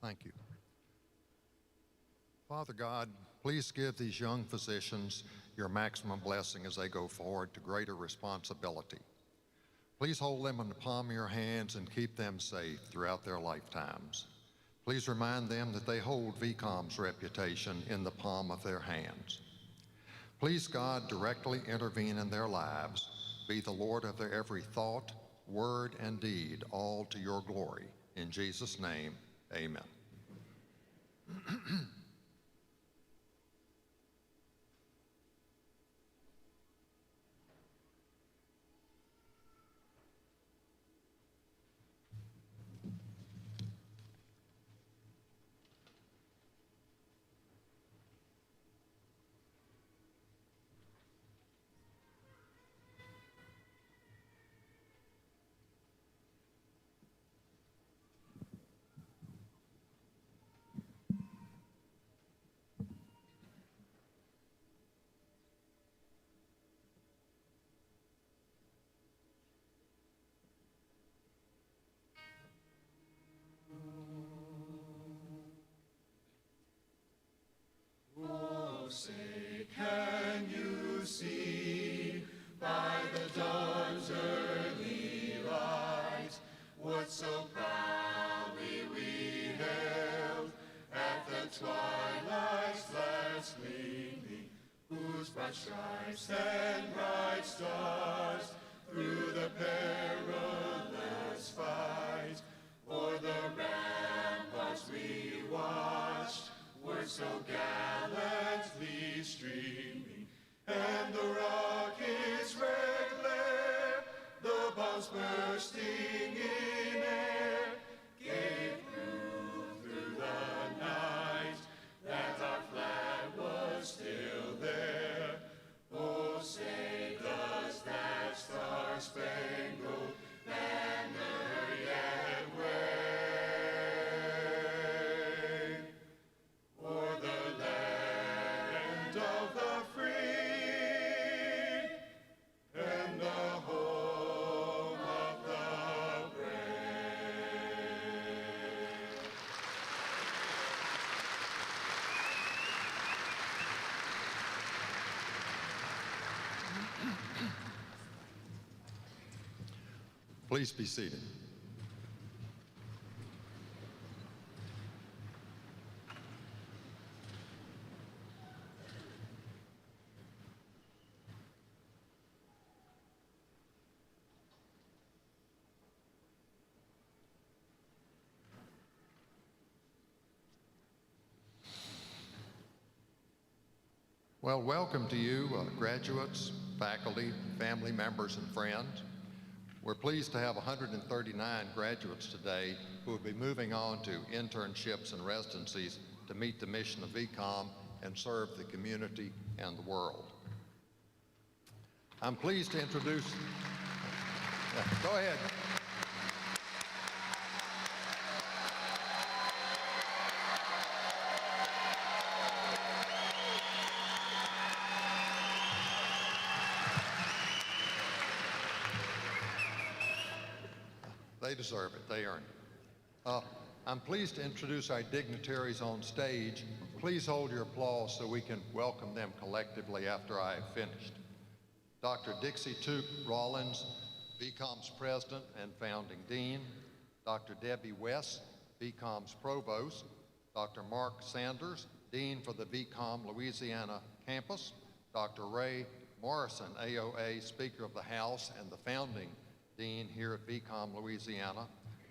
Thank you. Father God, please give these young physicians your maximum blessing as they go forward to greater responsibility. Please hold them in the palm of your hands and keep them safe throughout their lifetimes. Please remind them that they hold VCOM's reputation in the palm of their hands. Please, God, directly intervene in their lives. Be the Lord of their every thought, word, and deed, all to your glory. In Jesus' name, amen. Say, can you see by the dawn's early light what so proudly we hailed at the twilight's last gleaming, whose bright stripes and bright stars through the perilous fight o'er the ramparts we watched were so gallantly streaming, and the rocket's red glare, the bombs bursting in air, gave proof through the night that our flag was still there. Oh, say, does that star-spangled banner yet wave? Please be seated. Well, welcome to you, graduates, faculty, family members, and friends. We're pleased to have 139 graduates today who will be moving on to internships and residencies to meet the mission of VCOM and serve the community and the world. I'm pleased to introduce, go ahead. They deserve it, they earn it. I'm pleased to introduce our dignitaries on stage. Please hold your applause so we can welcome them collectively after I have finished. Dr. Dixie Toop Rollins, VCOM's President and Founding Dean. Dr. Debbie West, VCOM's Provost. Dr. Mark Sanders, Dean for the VCOM Louisiana campus. Dr. Ray Morrison, AOA, Speaker of the House and the Founding Dean here at VCOM Louisiana.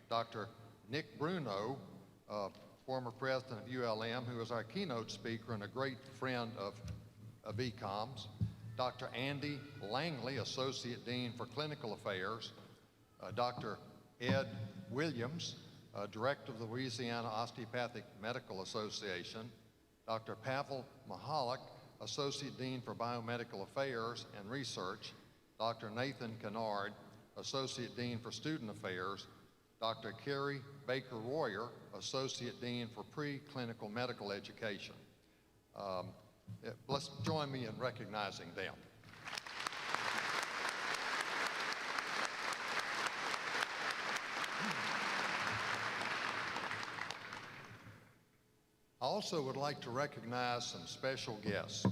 Dr. Nick Bruno, former president of ULM, who is our keynote speaker and a great friend of VCOM's. Dr. Andy Langley, Associate Dean for Clinical Affairs. Dr. Ed Williams, Director of the Louisiana Osteopathic Medical Association. Dr. Pavel Mahalik, Associate Dean for Biomedical Affairs and Research. Dr. Nathan Kennard, Associate Dean for Student Affairs. Dr. Carrie Baker-Royer, Associate Dean for Preclinical Medical Education. Let's join me in recognizing them. Also would like to recognize some special guests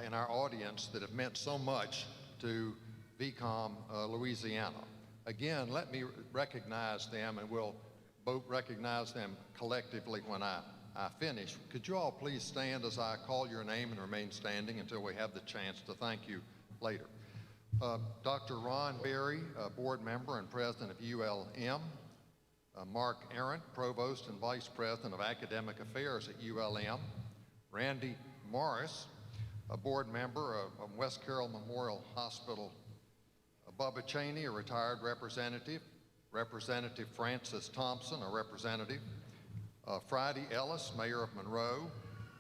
in our audience that have meant so much to VCOM Louisiana. Again, let me recognize them, and we'll both recognize them collectively when I finish. Could you all please stand as I call your name and remain standing until we have the chance to thank you later. Dr. Ron Berry, board member and president of ULM. Mark Arendt, Provost and Vice President of Academic Affairs at ULM. Randy Morris, a board member of West Carroll Memorial Hospital. Bubba Cheney, a retired representative. Representative Francis Thompson, a representative. Friday Ellis, Mayor of Monroe.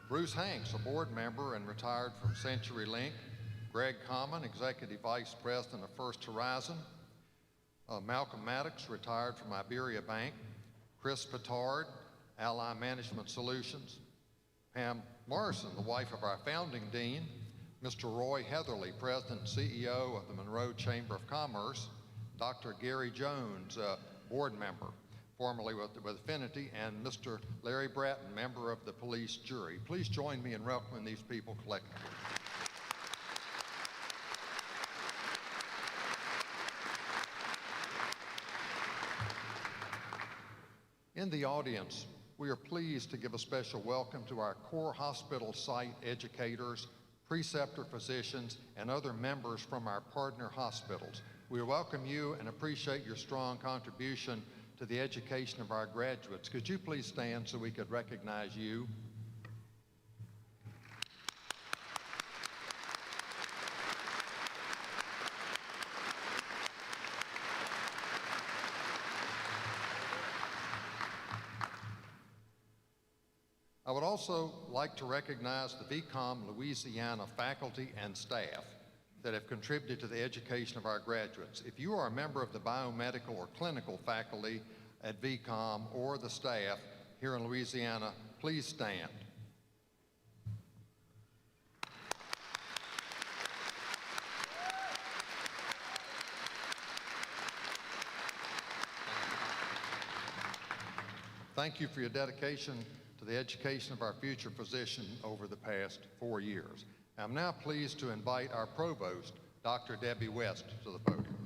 Bruce Hanks, a board member and retired from CenturyLink. Greg Common, Executive Vice President of First Horizon. Malcolm Maddox, retired from Iberia Bank. Chris Petard, Ally Management Solutions. Pam Morrison, the wife of our founding dean. Mr. Roy Heatherly, President and CEO of the Monroe Chamber of Commerce. Dr. Gary Jones, board member, formerly with Affinity, and Mr. Larry Bratton, member of the police jury. Please join me in welcoming these people collectively. In the audience, we are pleased to give a special welcome to our core hospital site educators, preceptor physicians, and other members from our partner hospitals. We welcome you and appreciate your strong contribution to the education of our graduates. Could you please stand so we could recognize you? I would also like to recognize the VCOM Louisiana faculty and staff that have contributed to the education of our graduates. If you are a member of the biomedical or clinical faculty at VCOM or the staff here in Louisiana, please stand. Thank you for your dedication to the education of our future physician over the past 4 years. I'm now pleased to invite our Provost, Dr. Debbie West, to the podium.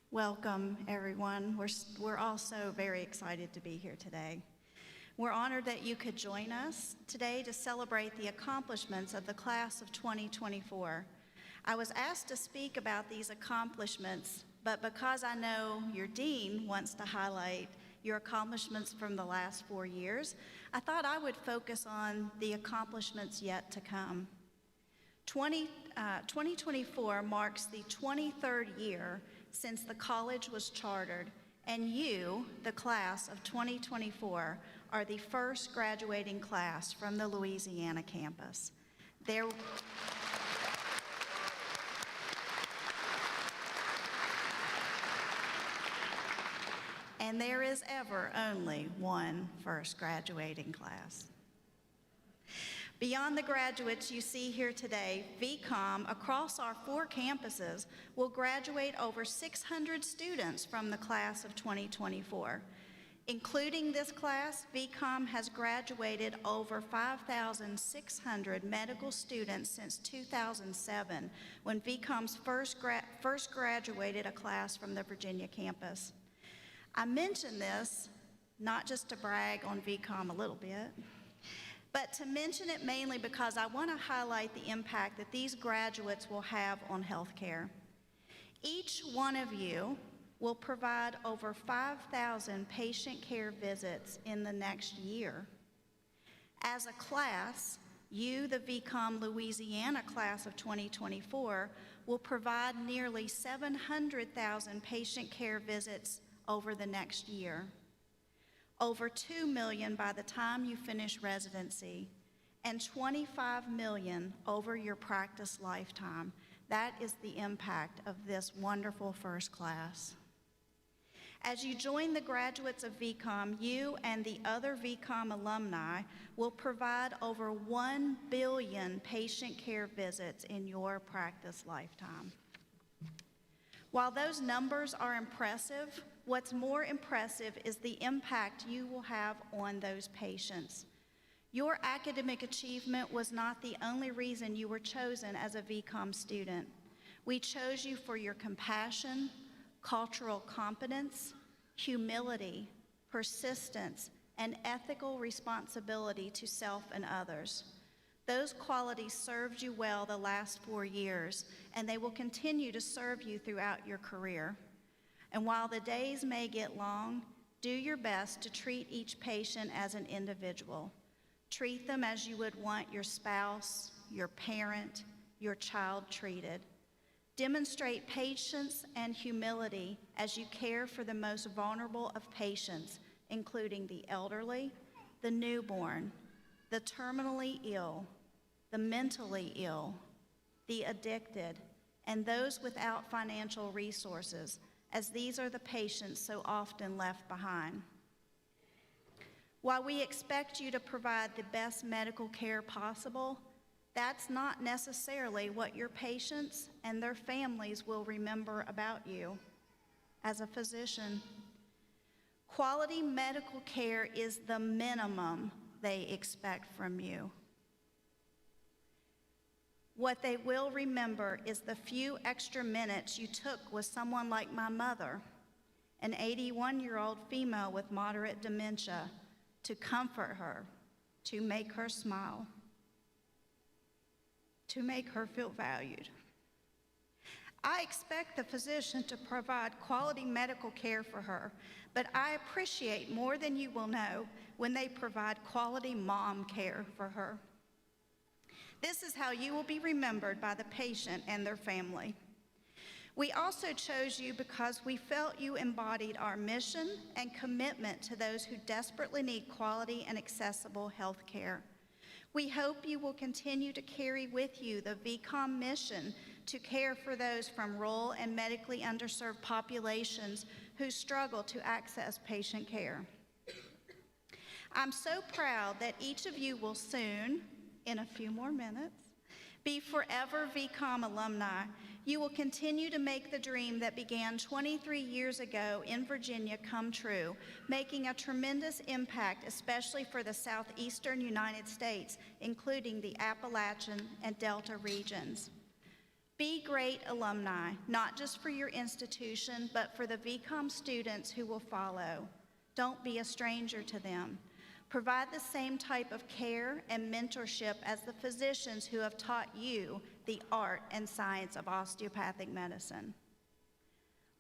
Welcome, everyone. We're also very excited to be here today. We're honored that you could join us today to celebrate the accomplishments of the class of 2024. I was asked to speak about these accomplishments, but because I know your dean wants to highlight your accomplishments from the last 4 years, I thought I would focus on the accomplishments yet to come. 2024 marks the 23rd year since the college was chartered, and you, the class of 2024, are the first graduating class from the Louisiana campus. And there is ever only one first graduating class. Beyond the graduates you see here today, VCOM across our 4 campuses will graduate over 600 students from the class of 2024. Including this class, VCOM has graduated over 5,600 medical students since 2007, when VCOM's first graduated a class from the Virginia campus. I mention this not just to brag on VCOM a little bit, but to mention it mainly because I want to highlight the impact that these graduates will have on healthcare. Each one of you will provide over 5,000 patient care visits in the next year. As a class, you, the VCOM Louisiana class of 2024, will provide nearly 700,000 patient care visits over the next year. Over 2 million by the time you finish residency, and 25 million over your practice lifetime. That is the impact of this wonderful first class. As you join the graduates of VCOM, you and the other VCOM alumni will provide over 1 billion patient care visits in your practice lifetime. While those numbers are impressive, what's more impressive is the impact you will have on those patients. Your academic achievement was not the only reason you were chosen as a VCOM student. We chose you for your compassion, cultural competence, humility, persistence, and ethical responsibility to self and others. Those qualities served you well the last 4 years, and they will continue to serve you throughout your career. And while the days may get long, do your best to treat each patient as an individual. Treat them as you would want your spouse, your parent, your child treated. Demonstrate patience and humility as you care for the most vulnerable of patients, including the elderly, the newborn, the terminally ill, the mentally ill, the addicted, and those without financial resources, as these are the patients so often left behind. While we expect you to provide the best medical care possible, that's not necessarily what your patients and their families will remember about you. As a physician, quality medical care is the minimum they expect from you. What they will remember is the few extra minutes you took with someone like my mother, an 81-year-old female with moderate dementia, to comfort her, to make her smile, to make her feel valued. I expect the physician to provide quality medical care for her, but I appreciate more than you will know when they provide quality mom care for her. This is how you will be remembered by the patient and their family. We also chose you because we felt you embodied our mission and commitment to those who desperately need quality and accessible health care. We hope you will continue to carry with you the VCOM mission to care for those from rural and medically underserved populations who struggle to access patient care. I'm so proud that each of you will soon, in a few more minutes, be forever VCOM alumni. You will continue to make the dream that began 23 years ago in Virginia come true, making a tremendous impact, especially for the southeastern United States, including the Appalachian and Delta regions. Be great alumni, not just for your institution, but for the VCOM students who will follow. Don't be a stranger to them. Provide the same type of care and mentorship as the physicians who have taught you the art and science of osteopathic medicine.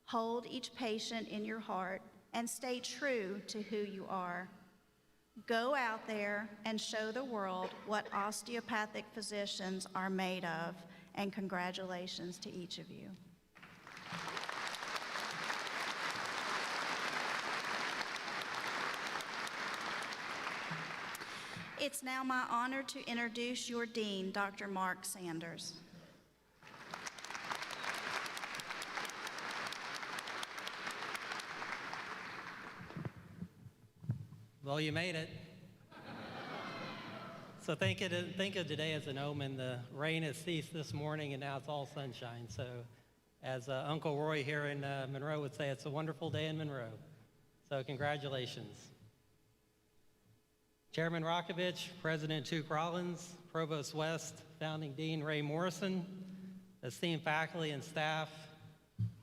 Hold each patient in your heart and stay true to who you are. Go out there and show the world what osteopathic physicians are made of, and congratulations to each of you. It's now my honor to introduce your dean, Dr. Mark Sanders. Well, you made it. So think of today as an omen. The rain has ceased this morning, and now it's all sunshine. So as Uncle Roy here in Monroe would say, it's a wonderful day in Monroe. So congratulations. Chairman Rokovich, President Tuke Rollins, Provost West, Founding Dean Ray Morrison, esteemed faculty and staff,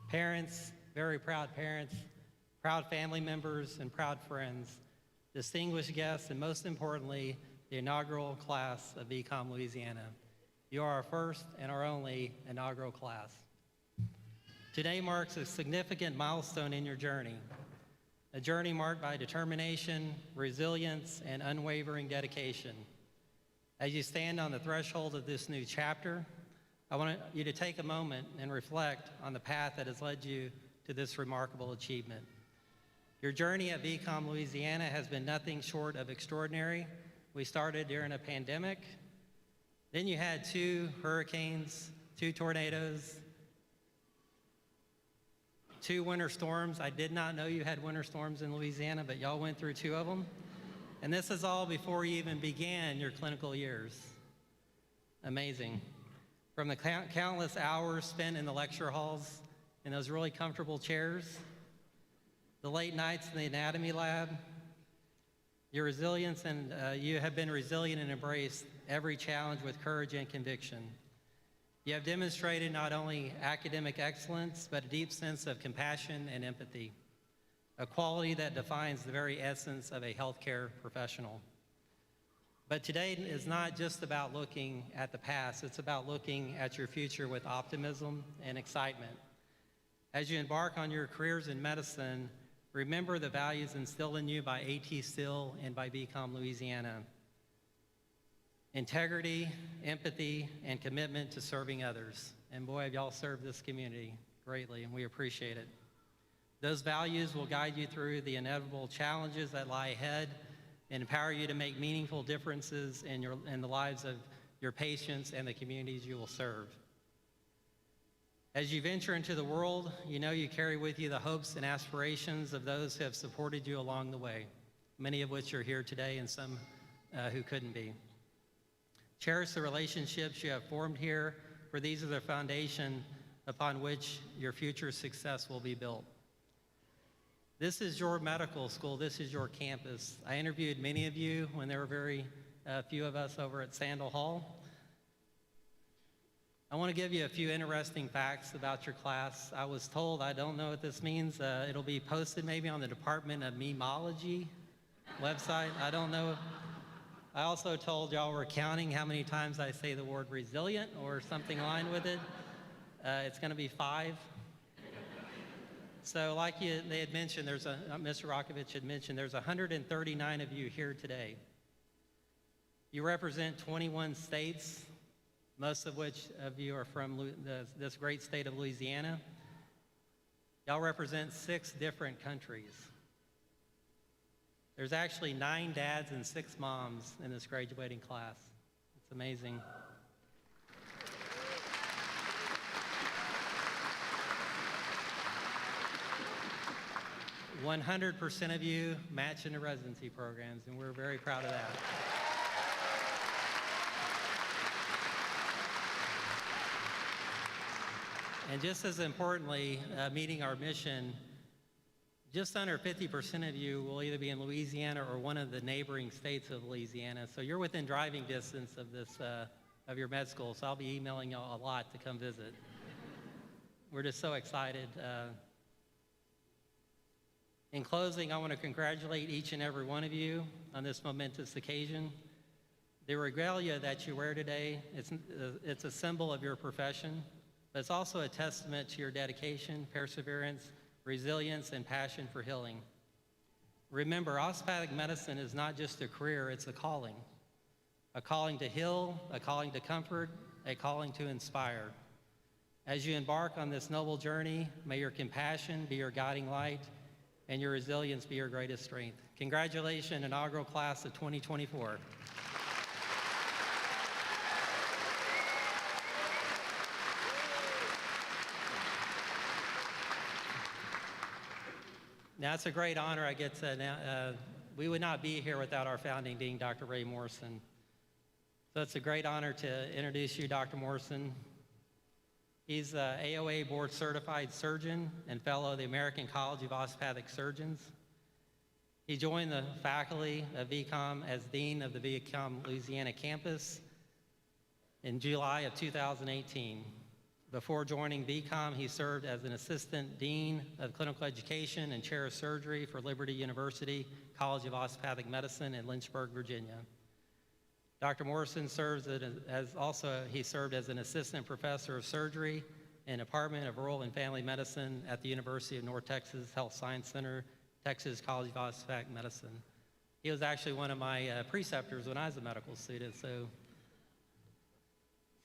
parents, very proud parents, proud family members, and proud friends, distinguished guests, and most importantly, the inaugural class of VCOM Louisiana. You are our first and our only inaugural class. Today marks a significant milestone in your journey, a journey marked by determination, resilience, and unwavering dedication. As you stand on the threshold of this new chapter, I want you to take a moment and reflect on the path that has led you to this remarkable achievement. Your journey at VCOM Louisiana has been nothing short of extraordinary. We started during a pandemic. Then you had 2 hurricanes, 2 tornadoes, 2 winter storms. I did not know you had winter storms in Louisiana, but y'all went through 2 of them. And this is all before you even began your clinical years. Amazing. From the countless hours spent in the lecture halls in those really comfortable chairs, the late nights in the anatomy lab, your resilience and you have been resilient and embraced every challenge with courage and conviction. You have demonstrated not only academic excellence, but a deep sense of compassion and empathy, a quality that defines the very essence of a healthcare professional. But today is not just about looking at the past, it's about looking at your future with optimism and excitement. As you embark on your careers in medicine, remember the values instilled in you by A.T. Still and by VCOM Louisiana. Integrity, empathy, and commitment to serving others. And boy, have y'all served this community greatly, and we appreciate it. Those values will guide you through the inevitable challenges that lie ahead and empower you to make meaningful differences in the lives of your patients and the communities you will serve. As you venture into the world, you know you carry with you the hopes and aspirations of those who have supported you along the way, many of which are here today and some who couldn't be. Cherish the relationships you have formed here, for these are the foundation upon which your future success will be built. This is your medical school. This is your campus. I interviewed many of you when there were very few of us over at Sandal Hall. I want to give you a few interesting facts about your class. I was told, I don't know what this means, it'll be posted maybe on the Department of Memology website. I don't know. I also told y'all we're counting how many times I say the word resilient or something aligned with it. It's going to be 5. So like they had mentioned, Mr. Rakovich had mentioned, there's 139 of you here today. You represent 21 states, most of which of you are from this great state of Louisiana. Y'all represent 6 different countries. There's actually 9 dads and 6 moms in this graduating class. It's amazing. One 100% of you match into residency programs, and we're very proud of that. And just as importantly, meeting our mission, just under 50% of you will either be in Louisiana or one of the neighboring states of Louisiana. So you're within driving distance of this, of your med school. So I'll be emailing y'all a lot to come visit. We're just so excited. In closing, I want to congratulate each and every one of you on this momentous occasion. The regalia that you wear today, it's a symbol of your profession, but it's also a testament to your dedication, perseverance, resilience, and passion for healing. Remember, osteopathic medicine is not just a career, it's a calling to heal, a calling to comfort, a calling to inspire. As you embark on this noble journey, may your compassion be your guiding light and your resilience be your greatest strength. Congratulations, inaugural class of 2024. Now, it's a great honor I get to we would not be here without our founding dean, Dr. Ray Morrison. So it's a great honor to introduce you, Dr. Morrison. He's an AOA board certified surgeon and fellow of the American College of Osteopathic Surgeons. He joined the faculty of VCOM as dean of the VCOM Louisiana campus in July of 2018. Before joining VCOM, he served as an assistant dean of clinical education and chair of surgery for Liberty University College of Osteopathic Medicine in Lynchburg, Virginia. Dr. Morrison served as an assistant professor of surgery in Department of Rural and Family Medicine at the University of North Texas Health Science Center, Texas College of Osteopathic Medicine. He was actually one of my preceptors when I was a medical student. So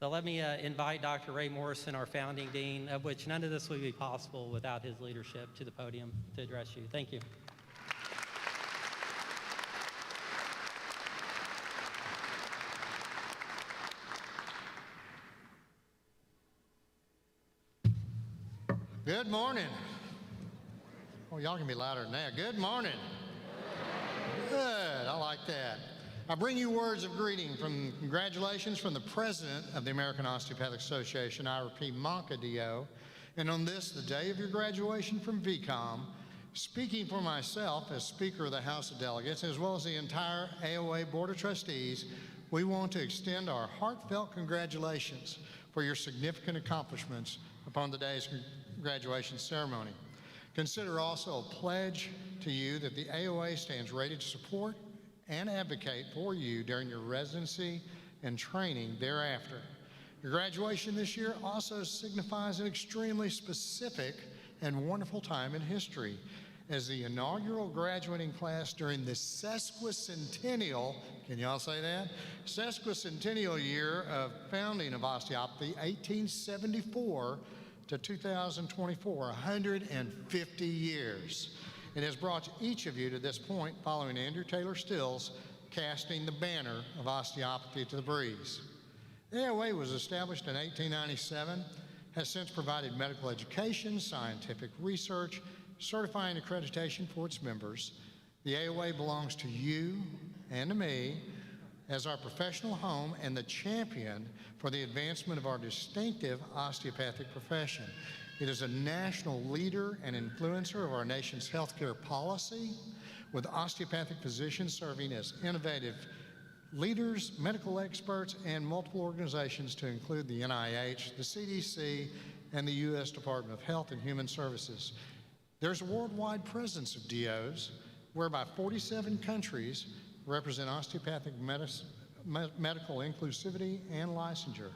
let me invite Dr. Ray Morrison, our founding dean, of which none of this would be possible without his leadership, to the podium to address you. Thank you. Good morning. Oh, y'all can be louder than that. Good morning. Good, I like that. I bring you words of greeting from congratulations from the President of the American Osteopathic Association, Ira P. Monka, DO. And on this, the day of your graduation from VCOM, speaking for myself as Speaker of the House of Delegates, as well as the entire AOA Board of Trustees, we want to extend our heartfelt congratulations for your significant accomplishments upon the day's graduation ceremony. Consider also a pledge to you that the AOA stands ready to support and advocate for you during your residency and training thereafter. Your graduation this year also signifies an extremely specific and wonderful time in history, as the inaugural graduating class during the sesquicentennial, can y'all say that? Sesquicentennial year of founding of osteopathy, 1874 to 2024, 150 years. It has brought each of you to this point following Andrew Taylor Still's casting the banner of osteopathy to the breeze. The AOA was established in 1897, has since provided medical education, scientific research, certifying accreditation for its members. The AOA belongs to you and to me as our professional home and the champion for the advancement of our distinctive osteopathic profession. It is a national leader and influencer of our nation's healthcare policy, with osteopathic physicians serving as innovative leaders, medical experts, and multiple organizations to include the NIH, the CDC, and the U.S. Department of Health and Human Services. There's a worldwide presence of DOs, whereby 47 countries represent osteopathic medical inclusivity and licensure.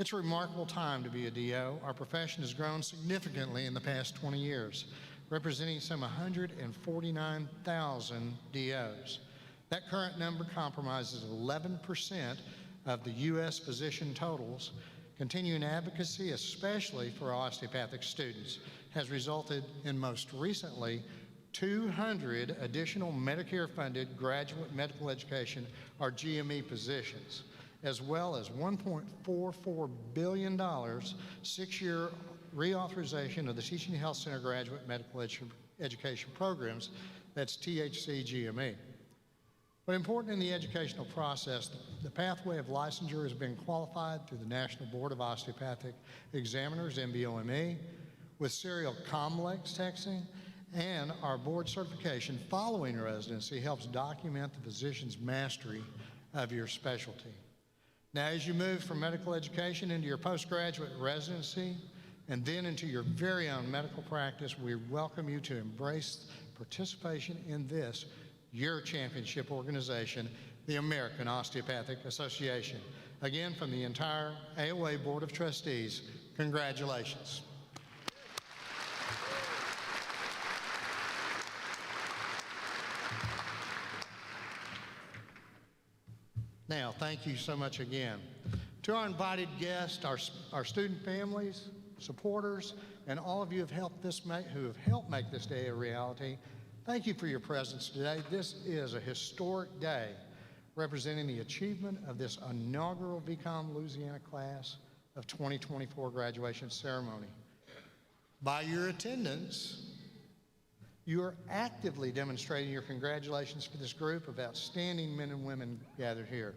It's a remarkable time to be a DO. Our profession has grown significantly in the past 20 years, representing some 149,000 DOs. That current number comprises 11% of the U.S. physician totals. Continuing advocacy, especially for osteopathic students, has resulted in most recently 200 additional Medicare-funded graduate medical education, or GME positions, as well as $1.44 billion six-year reauthorization of the Teaching Health Center graduate medical education programs, that's THC GME. But important in the educational process, the pathway of licensure has been qualified through the National Board of Osteopathic Examiners, NBOME, with serial complex texting, and our board certification following residency helps document the physician's mastery of your specialty. Now, as you move from medical education into your postgraduate residency and then into your very own medical practice, we welcome you to embrace participation in this, your championship organization, the American Osteopathic Association. Again, from the entire AOA Board of Trustees, congratulations. Now, thank you so much again. To our invited guests, our student families, supporters, and all of you who have helped make this day a reality, thank you for your presence today. This is a historic day representing the achievement of this inaugural VCOM Louisiana class of 2024 graduation ceremony. By your attendance, you are actively demonstrating your congratulations for this group of outstanding men and women gathered here.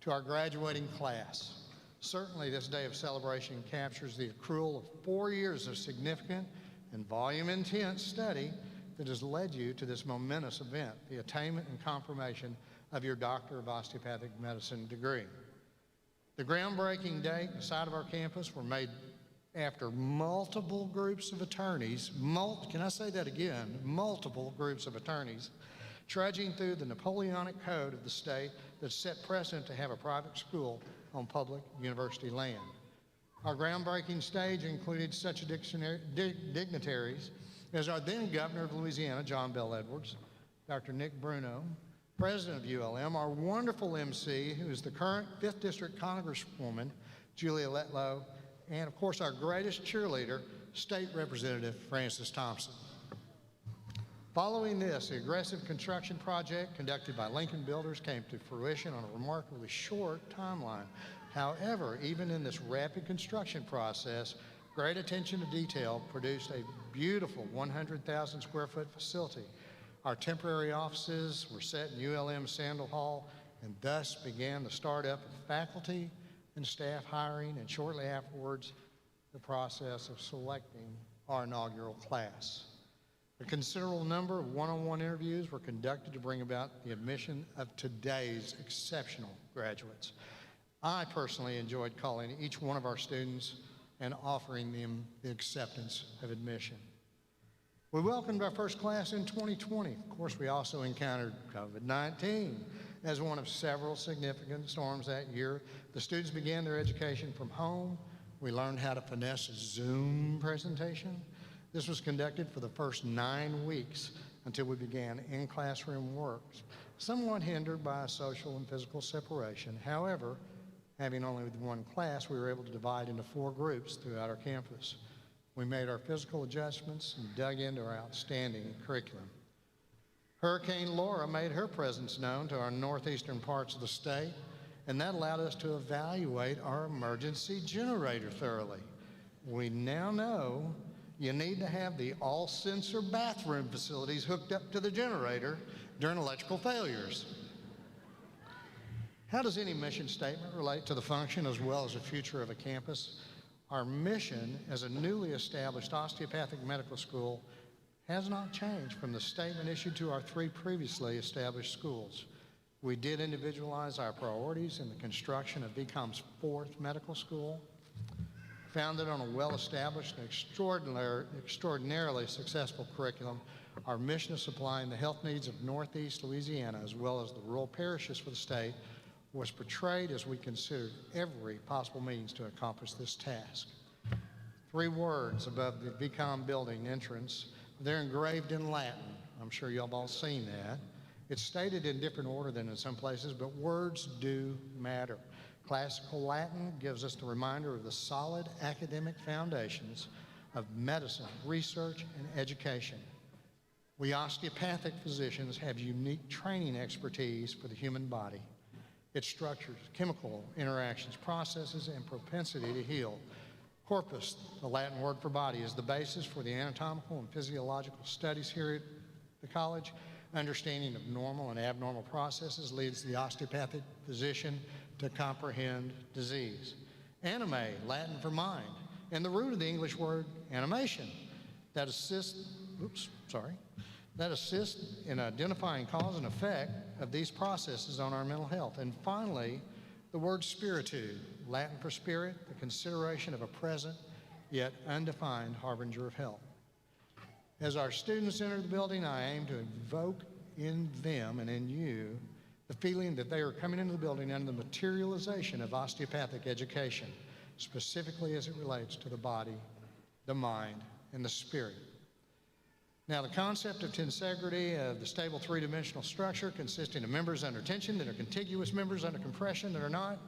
To our graduating class, certainly this day of celebration captures the accrual of 4 years of significant and volume-intense study that has led you to this momentous event, the attainment and confirmation of your Doctor of Osteopathic Medicine degree. The groundbreaking date and site of our campus were made after multiple groups of attorneys, can I say that again? Multiple groups of attorneys, trudging through the Napoleonic Code of the state that set precedent to have a private school on public university land. Our groundbreaking stage included such dignitaries as our then Governor of Louisiana, John Bell Edwards, Dr. Nick Bruno, President of ULM, our wonderful MC, who is the current 5th District Congresswoman, Julia Letlow, and of course our greatest cheerleader, State Representative Francis Thompson. Following this, the aggressive construction project conducted by Lincoln Builders came to fruition on a remarkably short timeline. However, even in this rapid construction process, great attention to detail produced a beautiful 100,000 square foot facility. Our temporary offices were set in ULM Sandal Hall, and thus began the startup of faculty and staff hiring, and shortly afterwards, the process of selecting our inaugural class. A considerable number of one-on-one interviews were conducted to bring about the admission of today's exceptional graduates. I personally enjoyed calling each one of our students and offering them the acceptance of admission. We welcomed our first class in 2020. Of course, we also encountered COVID-19 as one of several significant storms that year. The students began their education from home. We learned how to finesse a Zoom presentation. This was conducted for the first 9 weeks until we began in-classroom work, somewhat hindered by social and physical separation. However, having only one class, we were able to divide into 4 groups throughout our campus. We made our physical adjustments and dug into our outstanding curriculum. Hurricane Laura made her presence known to our northeastern parts of the state, and that allowed us to evaluate our emergency generator thoroughly. We now know you need to have the all-sensor bathroom facilities hooked up to the generator during electrical failures. How does any mission statement relate to the function as well as the future of a campus? Our mission as a newly established osteopathic medical school has not changed from the statement issued to our 3 previously established schools. We did individualize our priorities in the construction of VCOM's 4th medical school. Founded on a well-established and extraordinarily successful curriculum, our mission of supplying the health needs of Northeast Louisiana as well as the rural parishes for the state was portrayed as we considered every possible means to accomplish this task. 3 words above the VCOM building entrance, they're engraved in Latin. I'm sure y'all have all seen that. It's stated in different order than in some places, but words do matter. Classical Latin gives us the reminder of the solid academic foundations of medicine, research, and education. We osteopathic physicians have unique training expertise for the human body, its structures, chemical interactions, processes, and propensity to heal. Corpus, the Latin word for body, is the basis for the anatomical and physiological studies here at the college. Understanding of normal and abnormal processes leads the osteopathic physician to comprehend disease. Anime, Latin for mind, and the root of the English word animation, that assists in identifying cause and effect of these processes on our mental health. And finally, the word spiritude, Latin for spirit, the consideration of a present yet undefined harbinger of health. As our students enter the building, I aim to invoke in them and in you the feeling that they are coming into the building under the materialization of osteopathic education, specifically as it relates to the body, the mind, and the spirit. Now, the concept of tensegrity of the stable 3-dimensional structure consisting of members under tension that are contiguous, members under compression that are not,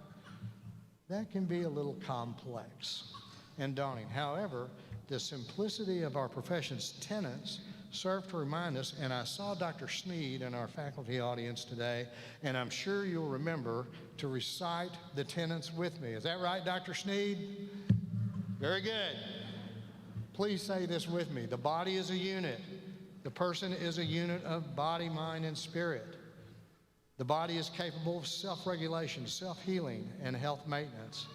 that can be a little complex and daunting. However, the simplicity of our profession's tenets serve to remind us, and I saw Dr. Sneed in our faculty audience today, and I'm sure you'll remember to recite the tenets with me. Is that right, Dr. Sneed? Very good. Please say this with me. The body is a unit. The person is a unit of body, mind, and spirit. The body is capable of self-regulation, self-healing, and health maintenance.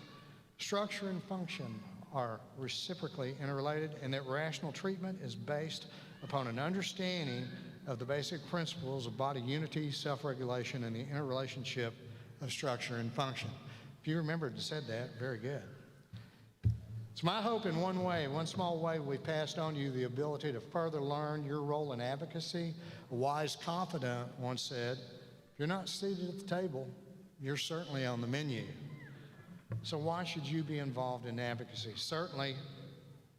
Structure and function are reciprocally interrelated, and that rational treatment is based upon an understanding of the basic principles of body unity, self-regulation, and the interrelationship of structure and function. If you remembered and said that, very good. It's my hope in one small way, we've passed on to you the ability to further learn your role in advocacy. A wise confidant once said, if you're not seated at the table, you're certainly on the menu. So why should you be involved in advocacy? Certainly,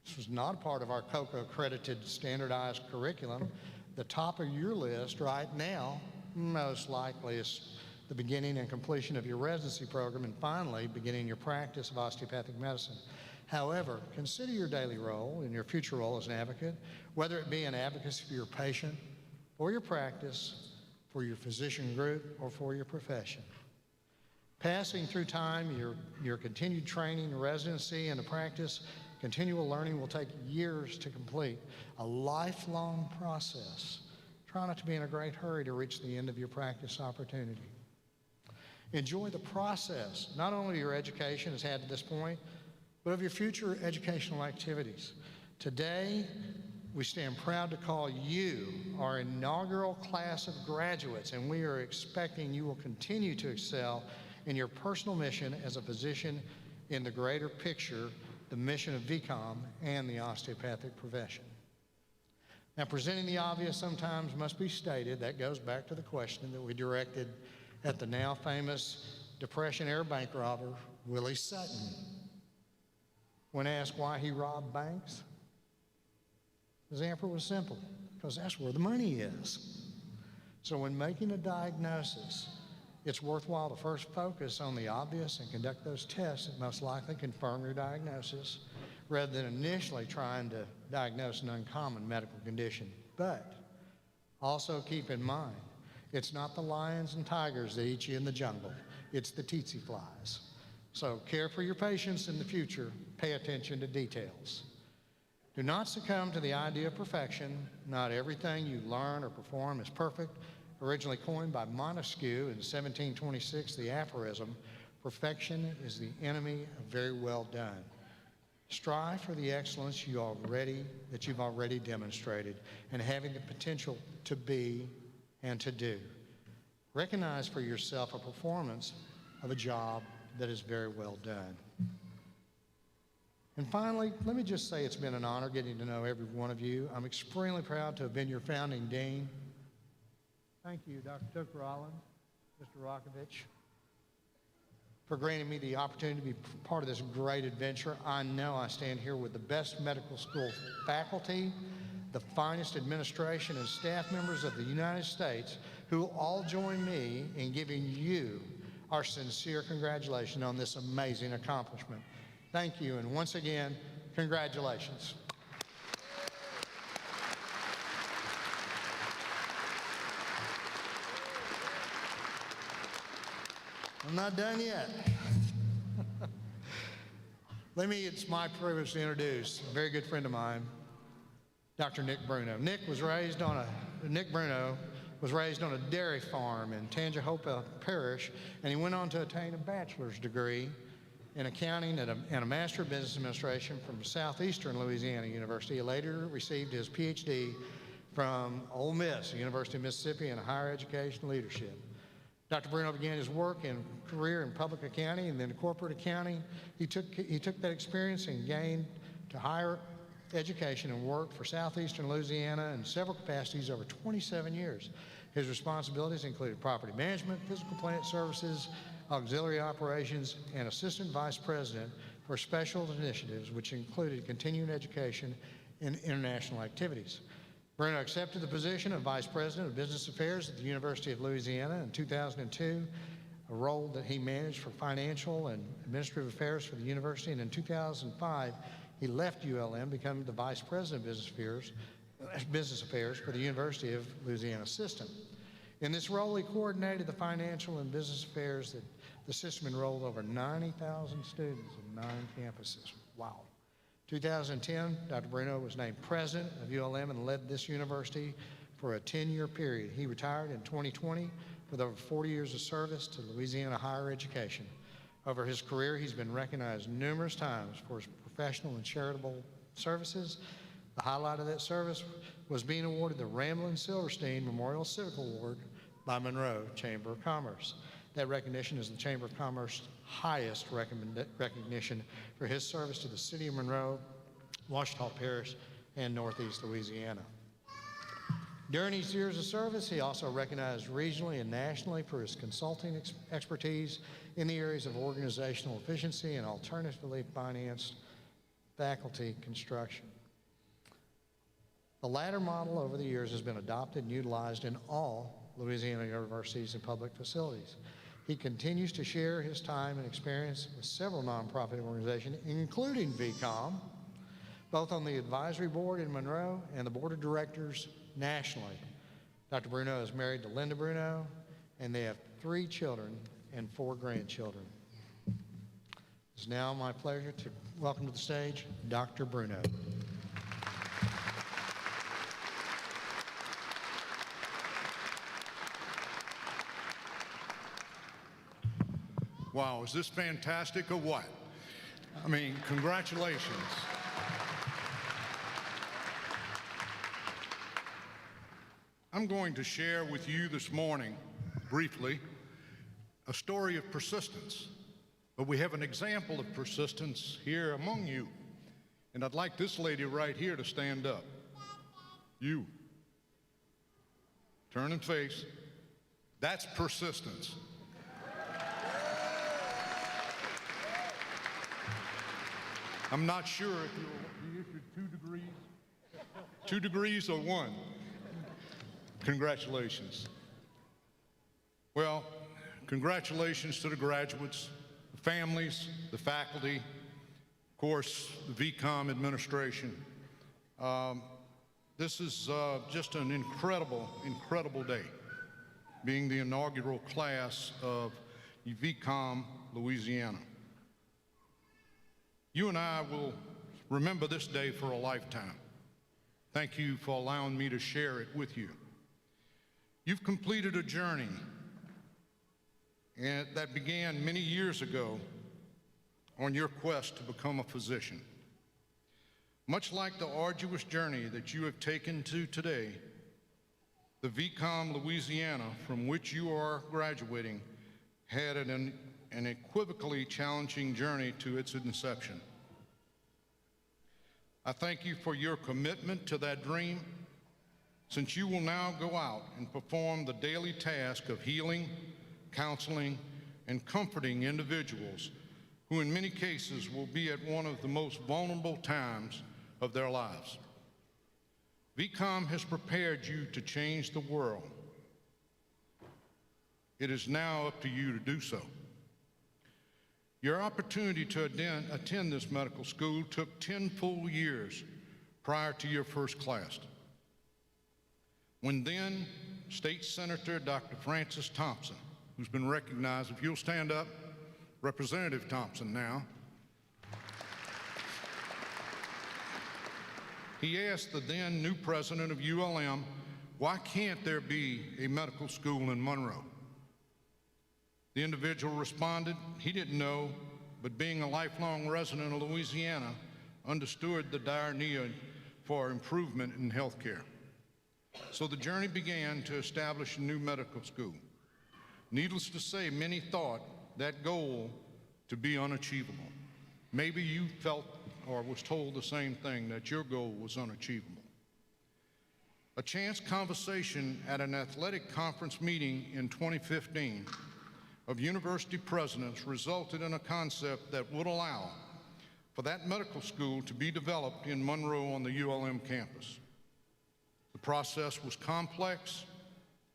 this was not a part of our COCA accredited standardized curriculum. The top of your list right now, most likely, is the beginning and completion of your residency program, and finally, beginning your practice of osteopathic medicine. However, consider your daily role and your future role as an advocate, whether it be an advocacy for your patient, for your practice, for your physician group, or for your profession. Passing through time, your continued training, residency, and the practice Continual learning will take years to complete, a lifelong process. Try not to be in a great hurry to reach the end of your practice opportunity. Enjoy the process, not only your education has had to this point, but of your future educational activities. Today, we stand proud to call you our inaugural class of graduates, and we are expecting you will continue to excel in your personal mission as a physician in the greater picture, the mission of VCOM and the osteopathic profession. Now, presenting the obvious sometimes must be stated. That goes back to the question that we directed at the now famous Depression-era bank robber, Willie Sutton. When asked why he robbed banks, his answer was simple: because that's where the money is. So when making a diagnosis, it's worthwhile to first focus on the obvious and conduct those tests that most likely confirm your diagnosis, rather than initially trying to diagnose an uncommon medical condition. But also keep in mind, it's not the lions and tigers that eat you in the jungle, it's the tsetse flies. So care for your patients in the future, pay attention to details. Do not succumb to the idea of perfection. Not everything you learn or perform is perfect. Originally coined by Montesquieu in 1726, the aphorism, perfection is the enemy of very well done. Strive for the excellence that you've already demonstrated and having the potential to be and to do. Recognize for yourself a performance of a job that is very well done. And finally, let me just say it's been an honor getting to know every one of you. I'm extremely proud to have been your founding dean. Thank you, Dr. Rollins, Mr. Rokovich, for granting me the opportunity to be part of this great adventure. I know I stand here with the best medical school faculty, the finest administration and staff members of the United States, who will all join me in giving you our sincere congratulations on this amazing accomplishment. Thank you, and once again, congratulations. I'm not done yet. It's my privilege to introduce a very good friend of mine, Dr. Nick Bruno. Nick Bruno was raised on a dairy farm in Tangihopa Parish, and he went on to attain a bachelor's degree in accounting and a Master of Business Administration from Southeastern Louisiana University. He later received his PhD from Ole Miss, University of Mississippi, in higher education leadership. Dr. Bruno began his work and career in public accounting and then corporate accounting. He took that experience and gained to higher education and worked for Southeastern Louisiana in several capacities over 27 years. His responsibilities included property management, physical plant services, auxiliary operations, and assistant vice president for special initiatives, which included continuing education and international activities. Bruno accepted the position of Vice President of Business Affairs at the University of Louisiana in 2002, a role that he managed for financial and administrative affairs for the university, and in 2005, he left ULM, becoming the Vice President of Business Affairs for the University of Louisiana system. In this role, he coordinated the financial and business affairs that the system enrolled over 90,000 students in 9 campuses. Wow. 2010, Dr. Bruno was named president of ULM and led this university for a 10-year period. He retired in 2020 with over 40 years of service to Louisiana higher education. Over his career, he's been recognized numerous times for his professional and charitable services. The highlight of that service was being awarded the Ramblin' Silverstein Memorial Civic Award by Monroe Chamber of Commerce. That recognition is the Chamber of Commerce's highest recognition for his service to the city of Monroe, Ouachita Parish, and Northeast Louisiana. During his years of service, he also recognized regionally and nationally for his consulting expertise in the areas of organizational efficiency and alternatively financed faculty construction. The latter model over the years has been adopted and utilized in all Louisiana universities and public facilities. He continues to share his time and experience with several nonprofit organizations, including VCOM, both on the advisory board in Monroe and the board of directors nationally. Dr. Bruno is married to Linda Bruno, and they have 3 children and 4 grandchildren. It's now my pleasure to welcome to the stage Dr. Bruno. Wow, is this fantastic or what? I mean, congratulations. I'm going to share with you this morning, briefly, a story of persistence. But we have an example of persistence here among you. And I'd like this lady right here to stand up. You. Turn and face. That's persistence. I'm not sure if you issued 2 degrees. 2 degrees or 1. Congratulations. Well, congratulations to the graduates, the families, the faculty, of course, the VCOM administration. This is just an incredible, incredible day, being the inaugural class of VCOM, Louisiana. You and I will remember this day for a lifetime. Thank you for allowing me to share it with you. You've completed a journey that began many years ago on your quest to become a physician. Much like the arduous journey that you have taken to today, the VCOM Louisiana, from which you are graduating, had an equivocally challenging journey to its inception. I thank you for your commitment to that dream, since you will now go out and perform the daily task of healing, counseling, and comforting individuals who in many cases will be at one of the most vulnerable times of their lives. VCOM has prepared you to change the world. It is now up to you to do so. Your opportunity to attend this medical school took 10 full years prior to your first class, when then State Senator Dr. Francis Thompson, who's been recognized, if you'll stand up, Representative Thompson now, he asked the then new president of ULM, why can't there be a medical school in Monroe? The individual responded, he didn't know, but being a lifelong resident of Louisiana, understood the dire need for improvement in health care. So the journey began to establish a new medical school. Needless to say, many thought that goal to be unachievable. Maybe you felt or was told the same thing, that your goal was unachievable. A chance conversation at an athletic conference meeting in 2015 of university presidents resulted in a concept that would allow for that medical school to be developed in Monroe on the ULM campus. The process was complex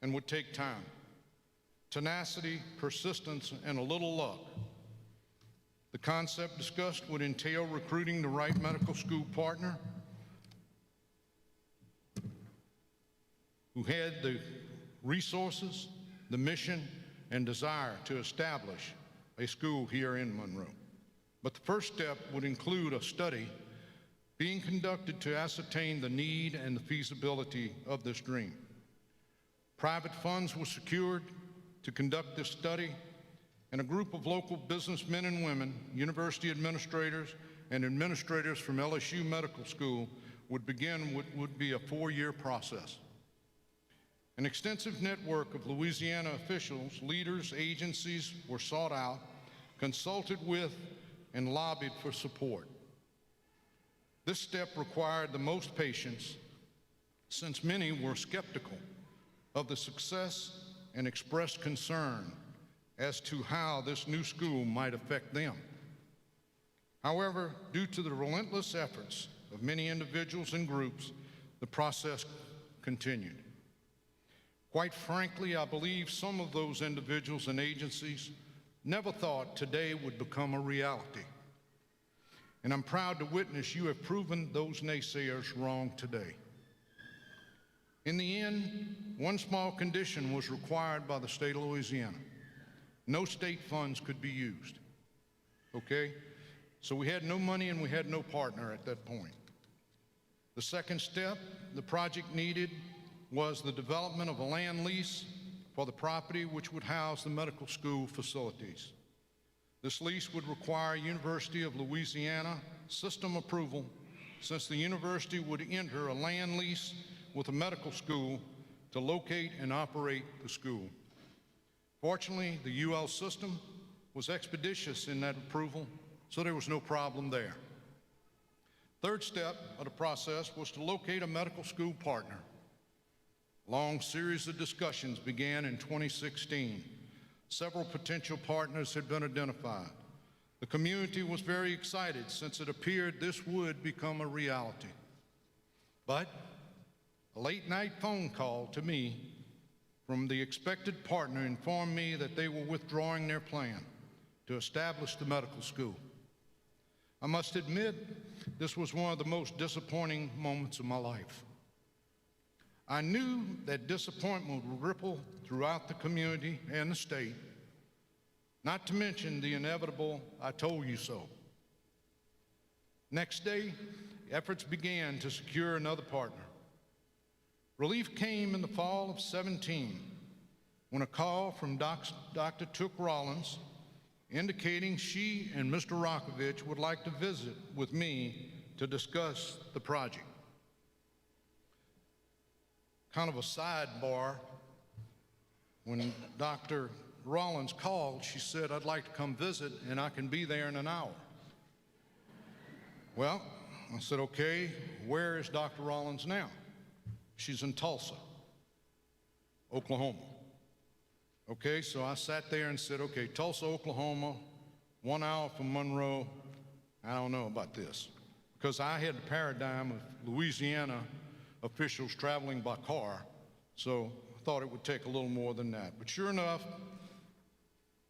and would take time, tenacity, persistence, and a little luck. The concept discussed would entail recruiting the right medical school partner who had the resources, the mission, and desire to establish a school here in Monroe. But the first step would include a study being conducted to ascertain the need and the feasibility of this dream. Private funds were secured to conduct this study, and a group of local businessmen and women, university administrators, and administrators from LSU Medical School would begin what would be a 4-year process. An extensive network of Louisiana officials, leaders, agencies were sought out, consulted with, and lobbied for support. This step required the most patience, since many were skeptical of the success and expressed concern as to how this new school might affect them. However, due to the relentless efforts of many individuals and groups, the process continued. Quite frankly, I believe some of those individuals and agencies never thought today would become a reality. And I'm proud to witness you have proven those naysayers wrong today. In the end, one small condition was required by the state of Louisiana. No state funds could be used, okay? So we had no money and we had no partner at that point. The second step the project needed was the development of a land lease for the property which would house the medical school facilities. This lease would require University of Louisiana system approval, since the university would enter a land lease with a medical school to locate and operate the school. Fortunately, the UL system was expeditious in that approval, so there was no problem there. Third step of the process was to locate a medical school partner. A long series of discussions began in 2016. Several potential partners had been identified. The community was very excited since it appeared this would become a reality. But a late-night phone call to me from the expected partner informed me that they were withdrawing their plan to establish the medical school. I must admit, this was one of the most disappointing moments of my life. I knew that disappointment would ripple throughout the community and the state, not to mention the inevitable "I told you so." Next day, efforts began to secure another partner. Relief came in the fall of 17 when a call from Dr. Took Rollins indicating she and Mr. Rokovich would like to visit with me to discuss the project. Kind of a sidebar, when Dr. Rollins called, she said, "I'd like to come visit and I can be there in an hour." Well, I said, "Okay, where is Dr. Rollins now?" "She's in Tulsa, Oklahoma." Okay, so I sat there and said, "Okay, Tulsa, Oklahoma, 1 hour from Monroe. I don't know about this." Because I had the paradigm of Louisiana officials traveling by car, so I thought it would take a little more than that. But sure enough,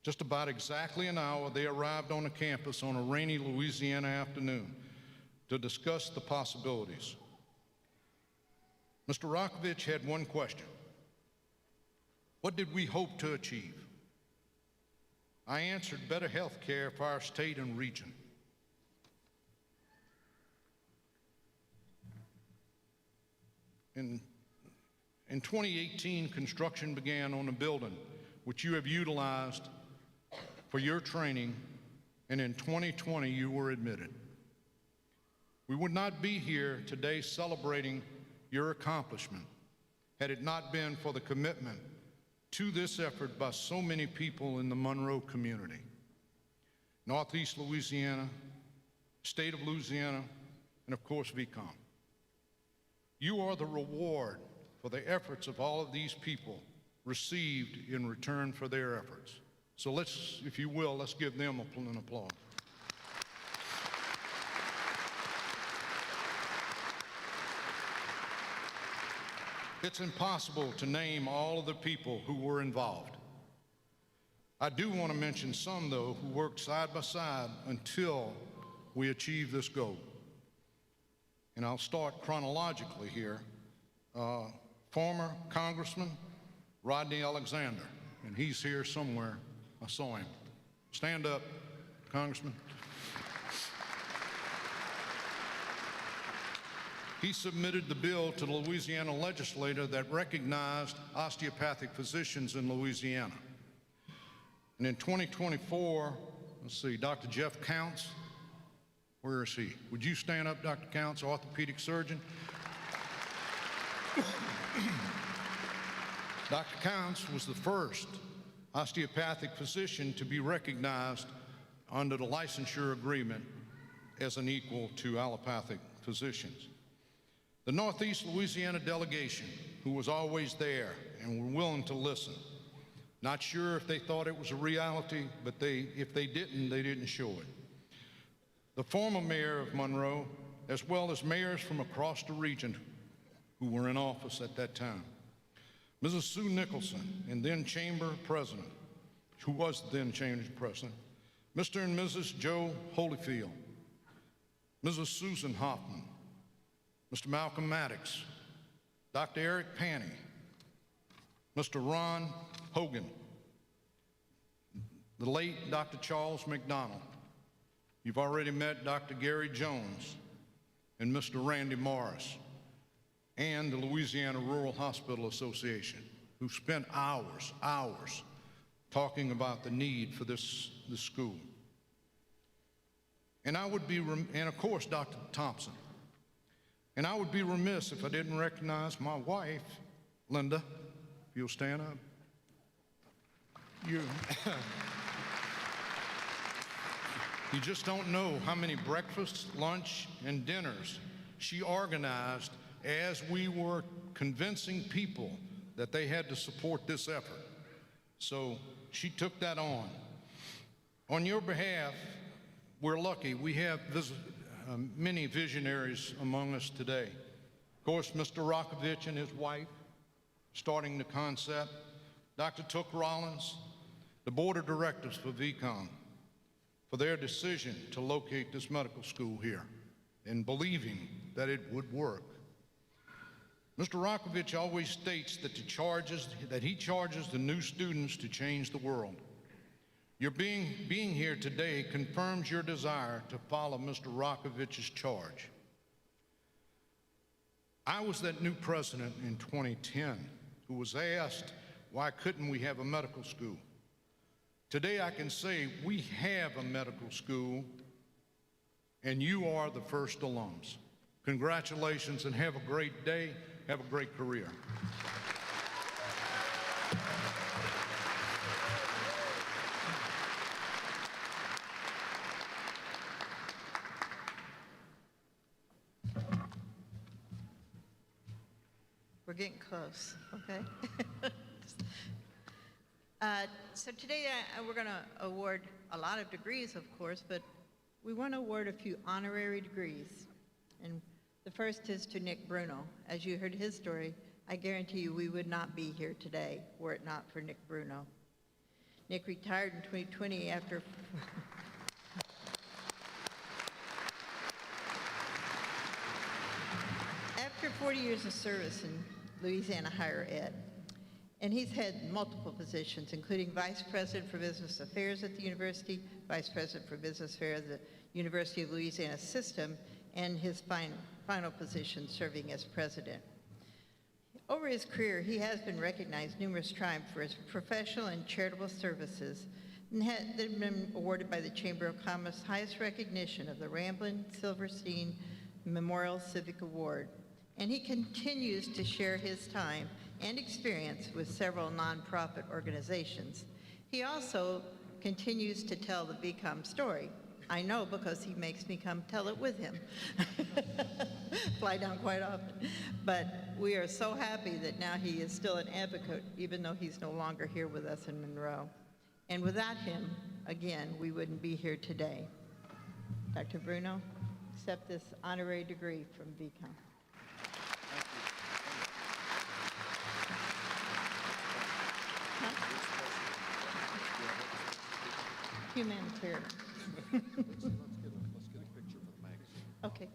just about exactly an hour, they arrived on the campus on a rainy Louisiana afternoon to discuss the possibilities. Mr. Rokovich had one question: what did we hope to achieve? I answered, better health care for our state and region. In 2018, construction began on a building which you have utilized for your training, and in 2020 you were admitted. We would not be here today celebrating your accomplishment had it not been for the commitment to this effort by so many people in the Monroe community, Northeast Louisiana, state of Louisiana, and of course VCOM. You are the reward for the efforts of all of these people received in return for their efforts. So let's, if you will, let's give them an applause. It's impossible to name all of the people who were involved. I do want to mention some, though, who worked side by side until we achieved this goal. And I'll start chronologically here. Former Congressman Rodney Alexander, and he's here somewhere. I saw him. Stand up, Congressman. He submitted the bill to the Louisiana legislature that recognized osteopathic physicians in Louisiana. And in 2024, let's see, Dr. Jeff Counts, where is he? Would you stand up, Dr. Counts, orthopedic surgeon? Dr. Counts was the first osteopathic physician to be recognized under the licensure agreement as an equal to allopathic physicians. The Northeast Louisiana delegation, who was always there and were willing to listen. Not sure if they thought it was a reality, but if they didn't show it. The former mayor of Monroe, as well as mayors from across the region who were in office at that time. Mrs. Sue Nicholson, and then Chamber President, who was then Chamber President, Mr. and Mrs. Joe Holyfield, Mrs. Susan Hoffman, Mr. Malcolm Maddox, Dr. Eric Panny, Mr. Ron Hogan, the late Dr. Charles McDonald, You've already met Dr. Gary Jones and Mr. Randy Morris and the Louisiana Rural Hospital Association, who spent hours talking about the need for this school. And and of course, Dr. Thompson. And I would be remiss if I didn't recognize my wife, Linda. If you'll stand up. You just don't know how many breakfasts, lunch, and dinners she organized as we were convincing people that they had to support this effort. So she took that on. On your behalf, we're lucky. We have many visionaries among us today. Of course, Mr. Rokovich and his wife, starting the concept, Dr. Took Rollins, the board of directors for VCOM, for their decision to locate this medical school here and believing that it would work. Mr. Rokovich always states that he charges the new students to change the world. Your being here today confirms your desire to follow Mr. Rokovich's charge. I was that new president in 2010 who was asked, why couldn't we have a medical school? Today I can say we have a medical school, and you are the first alums. Congratulations, and have a great day. Have a great career. We're getting close, okay? So today we're going to award a lot of degrees, of course, but we want to award a few honorary degrees. And the first is to Nick Bruno. As you heard his story, I guarantee you we would not be here today were it not for Nick Bruno. Nick retired in 2020 after 40 years of service in Louisiana higher ed. And he's had multiple positions, including Vice President for Business Affairs at the university, Vice President for Business Affairs at the University of Louisiana System, and his final position serving as president. Over his career, he has been recognized numerous times for his professional and charitable services, and has been awarded by the Chamber of Commerce highest recognition of the Ramblin' Silverstein Memorial Civic Award. And he continues to share his time and experience with several nonprofit organizations. He also continues to tell the VCOM story. I know because he makes me come tell it with him. Fly down quite often. But we are so happy that now he is still an advocate, even though he's no longer here with us in Monroe. And without him, again, we wouldn't be here today. Dr. Bruno, accept this honorary degree from VCOM. Humanitarian. Let's get a picture for the magazine. Okay.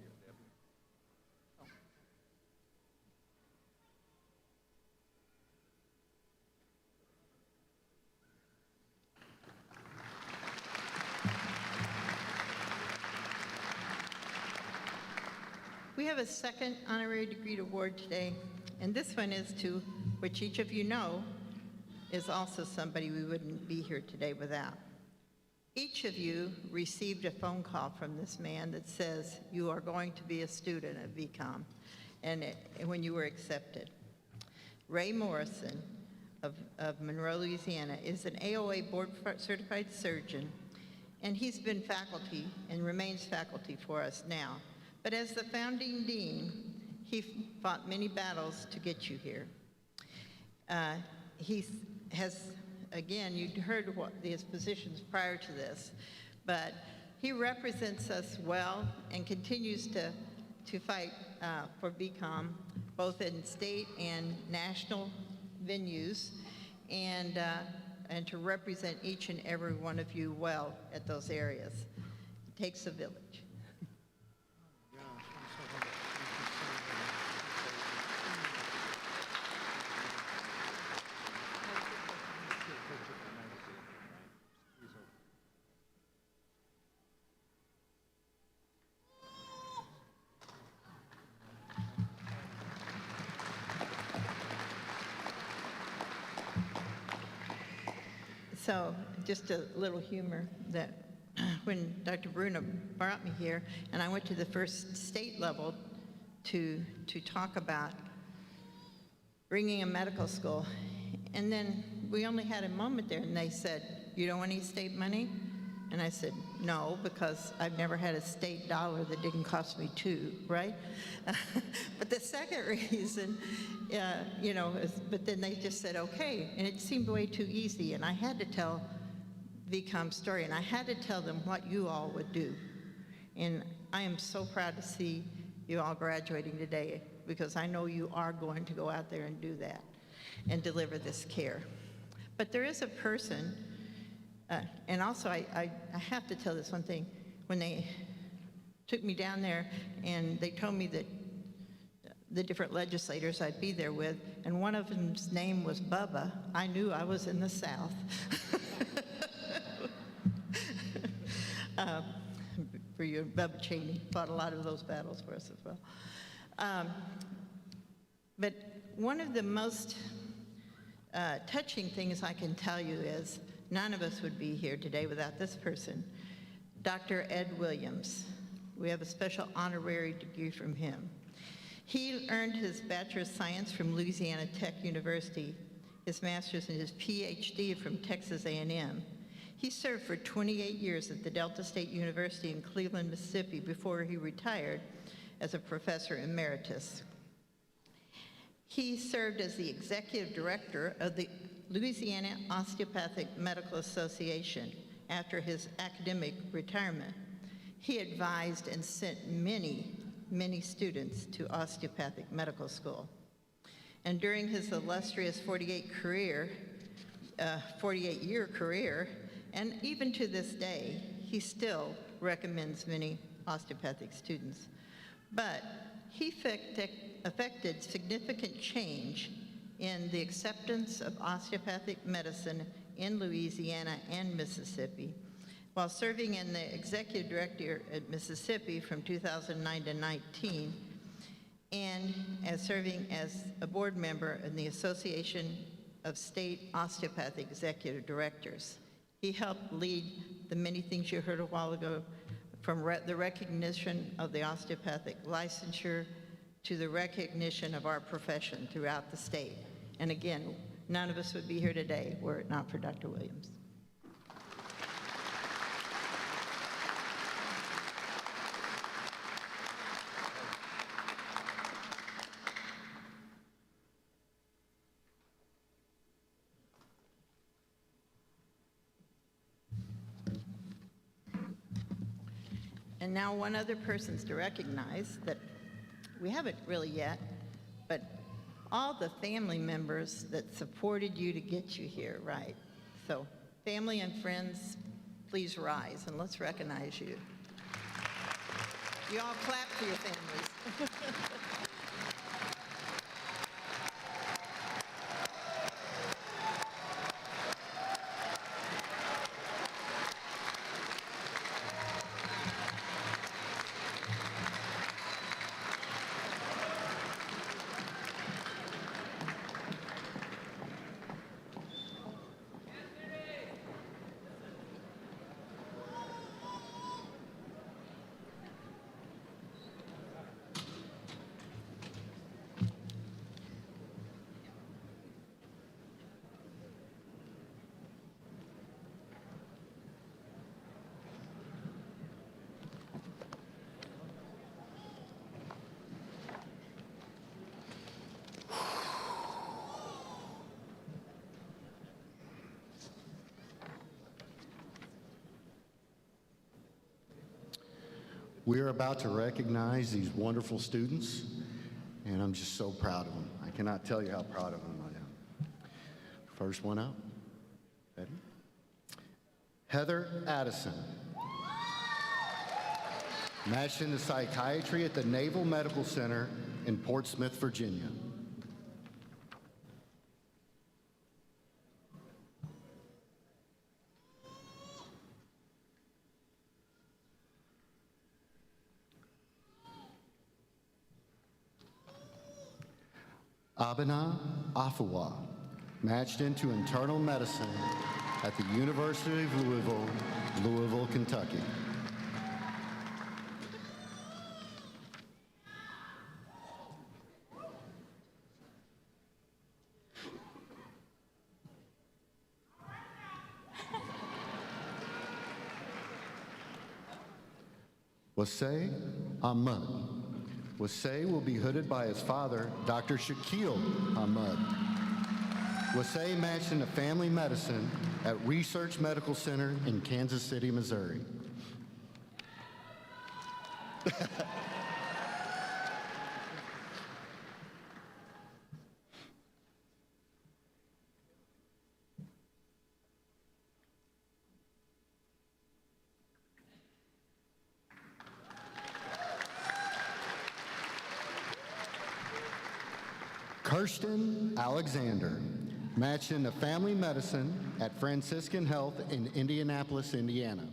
We have a second honorary degree award today, and this one is to, which each of you know, is also somebody we wouldn't be here today without. Each of you received a phone call from this man that says you are going to be a student at VCOM, and when you were accepted. Ray Morrison of Monroe, Louisiana, is an AOA board-certified surgeon, and he's been faculty and remains faculty for us now. But as the founding dean, he fought many battles to get you here. He has, again, you'd heard what his positions prior to this, but he represents us well and continues to fight for VCOM, both in state and national venues, and to represent each and every one of you well at those areas. It takes a village. So just a little humor that when Dr. Bruno brought me here, and I went to the first state level to talk about bringing a medical school, and then we only had a moment there, and they said, "You don't want any state money?" And I said, "No, because I've never had a state dollar that didn't cost me two," right? But the second reason, but then they just said, "Okay," and it seemed way too easy, and I had to tell VCOM's story, and I had to tell them what you all would do. And I am so proud to see you all graduating today, because I know you are going to go out there and do that and deliver this care. But there is a person, and also I have to tell this one thing. When they took me down there and they told me that the different legislators I'd be there with, and one of them's name was Bubba, I knew I was in the South. For you, Bubba Cheney fought a lot of those battles for us as well. But one of the most touching things I can tell you is none of us would be here today without this person, Dr. Ed Williams. We have a special honorary degree from him. He earned his Bachelor of Science from Louisiana Tech University, his master's and his PhD from Texas A&M. He served for 28 years at the Delta State University in Cleveland, Mississippi, before he retired as a professor emeritus. He served as the executive director of the Louisiana Osteopathic Medical Association after his academic retirement. He advised and sent many students to osteopathic medical school. And during his illustrious 48-year career, and even to this day, he still recommends many osteopathic students. But he affected significant change in the acceptance of osteopathic medicine in Louisiana and Mississippi, while serving in the executive director at Mississippi from 2009 to 19, and as serving as a board member in the Association of State Osteopathic Executive Directors. He helped lead the many things you heard a while ago, from the recognition of the osteopathic licensure to the recognition of our profession throughout the state. And again, none of us would be here today were it not for Dr. Williams. And now one other person's to recognize that we haven't really yet, but all the family members that supported you to get you here, right? So family and friends, please rise and let's recognize you. You all clap for your families. We are about to recognize these wonderful students, and I'm just so proud of them. I cannot tell you how proud of them I am. First one up. Ready? Heather Addison. Matched into psychiatry at the Naval Medical Center in Portsmouth, Virginia. Abena Afua, matched into internal medicine at the University of Louisville, Louisville, Kentucky. Wasay Ahmad. Wasay will be hooded by his father, Dr. Shaquille Ahmad. Wasay matched into family medicine at Research Medical Center in Kansas City, Missouri. Kirsten Alexander, matched into family medicine at Franciscan Health in Indianapolis, Indiana.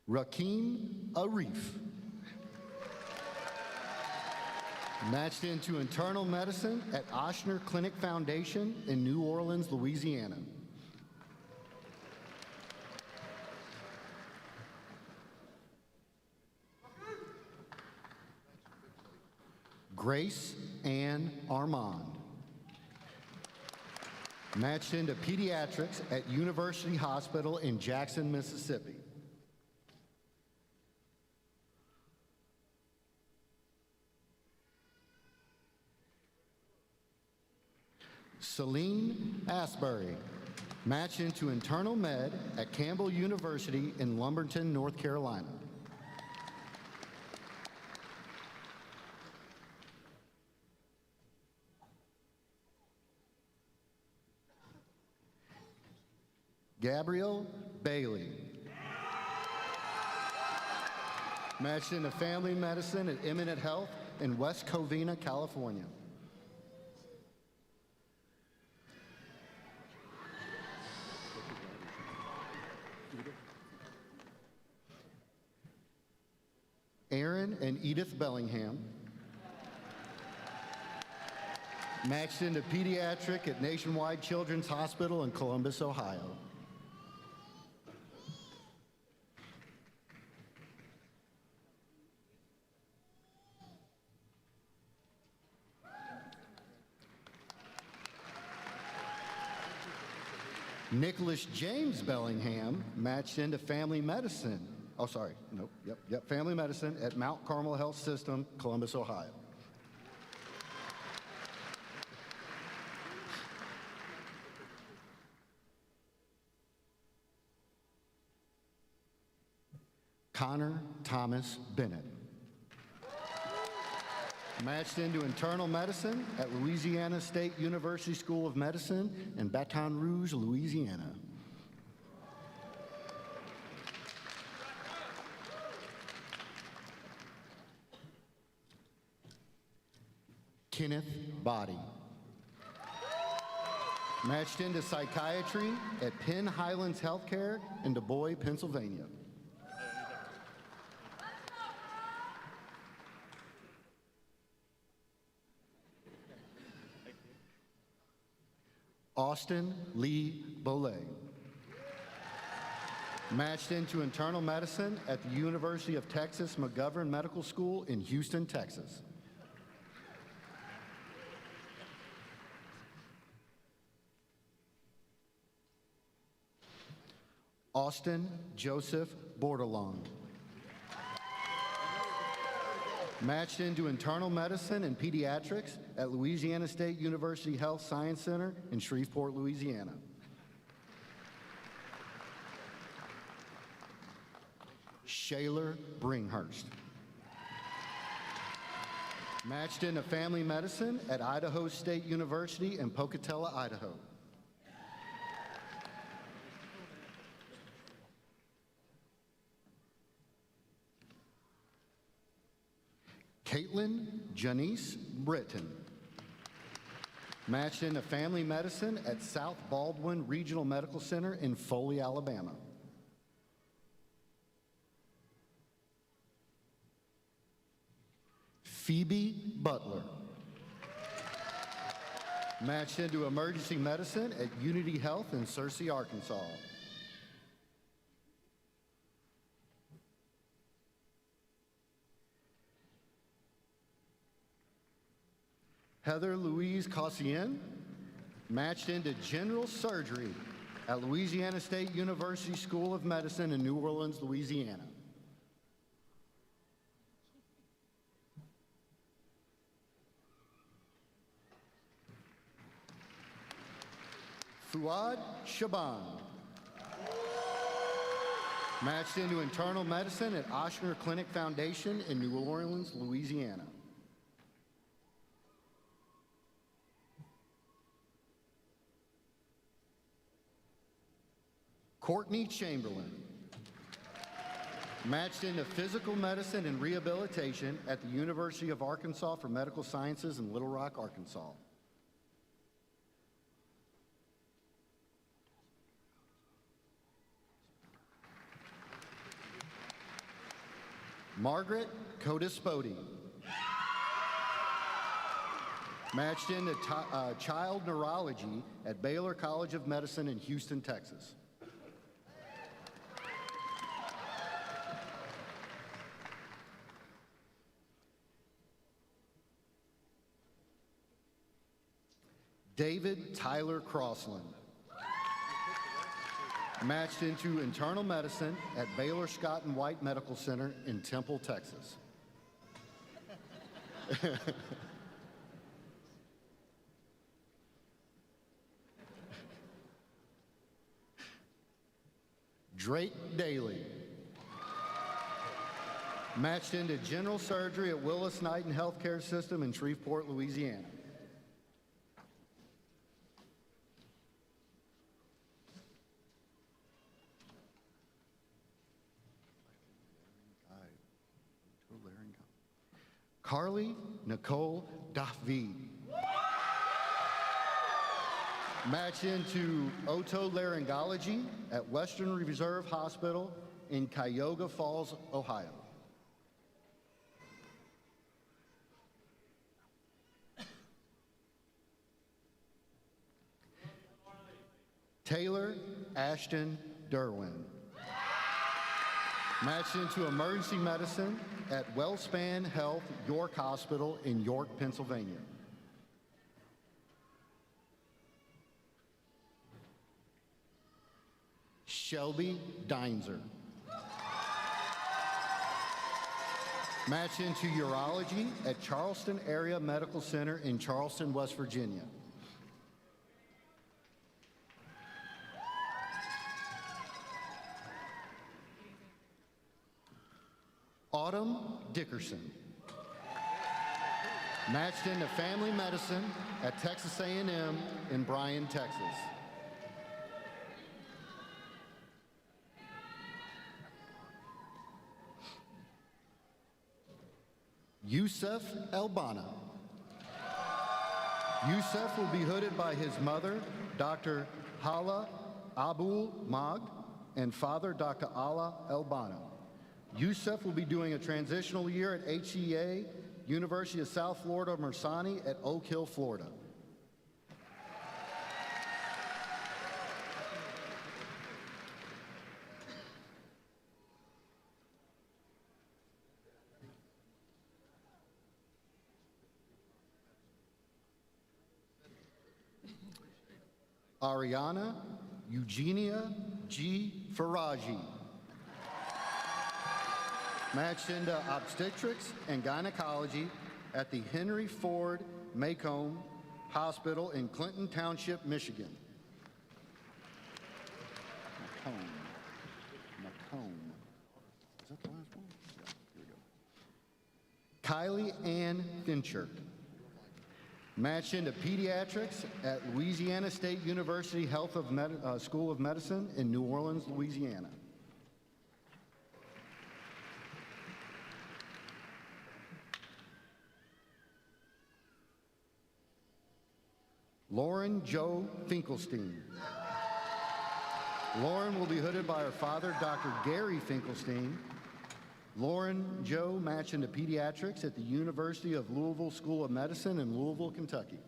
Rakeem Arif, matched into internal medicine at Ochsner Clinic Foundation in New Orleans, Louisiana. Grace Ann Armand, matched into pediatrics at University Hospital in Jackson, Mississippi. Celine Asbury, matched into internal med at Campbell University in Lumberton, North Carolina. Gabrielle Bailey, matched into family medicine at Eminent Health in West Covina, California. Aaron and Edith Bellingham, matched into pediatric at Nationwide Children's Hospital in Columbus, Ohio. Nicholas James Bellingham, matched into family medicine. Oh, sorry, nope, yep, family medicine at Mount Carmel Health System, Columbus, Ohio. Connor Thomas Bennett, matched into internal medicine at Louisiana State University School of Medicine in Baton Rouge, Louisiana. Kenneth Body, matched into psychiatry at Penn Highlands Healthcare in Du Bois, Pennsylvania. Austin Lee Bolay, matched into internal medicine at the University of Texas McGovern Medical School in Houston, Texas. Austin Joseph Bordelon, matched into internal medicine and pediatrics at Louisiana State University Health Science Center in Shreveport, Louisiana. Shaler Bringhurst, matched into family medicine at Idaho State University in Pocatello, Idaho. Caitlin Janice Britton, Matched into family medicine at South Baldwin Regional Medical Center in Foley, Alabama. Phoebe Butler. Matched into emergency medicine at Unity Health in Searcy, Arkansas. Heather Louise Cassien, matched into general surgery at Louisiana State University School of Medicine in New Orleans, Louisiana. Fuad Shaban, matched into internal medicine at Ochsner Clinic Foundation in New Orleans, Louisiana. Courtney Chamberlain, matched into physical medicine and rehabilitation at the University of Arkansas for Medical Sciences in Little Rock, Arkansas. Margaret Codispoti, matched into child neurology at Baylor College of Medicine in Houston, Texas. David Tyler Crossland, matched into internal medicine at Baylor Scott and White Medical Center in Temple, Texas. Drake Daly, matched into general surgery at Willis Knighton Healthcare System in Shreveport, Louisiana. Carly Nicole David, matched into otolaryngology at Western Reserve Hospital in Cuyahoga Falls, Ohio. Taylor Ashton Derwin, matched into emergency medicine at Wellspan Health York Hospital in York, Pennsylvania. Shelby Deinzer, matched into urology at Charleston Area Medical Center in Charleston, West Virginia. Autumn Dickerson, matched into family medicine at Texas A&M in Bryan, Texas. Yusuf Elbana. Yusuf will be hooded by his mother, Dr. Hala Abul Magd, and father, Dr. Allah Elbana. Yusuf will be doing a transitional year at HCA, University of South Florida, Mersani at Oak Hill, Florida. Ariana Eugenia G. Faraji, matched into obstetrics and gynecology at the Henry Ford Macomb Hospital in Clinton Township, Michigan. Macomb. Is that the last one? Yeah, here we go. Kylie Ann Fincher, matched into pediatrics at Louisiana State University School of Medicine in New Orleans, Louisiana. Lauren Joe Finkelstein. Lauren will be hooded by her father, Dr. Gary Finkelstein. Lauren Joe matched into pediatrics at the University of Louisville School of Medicine in Louisville, Kentucky.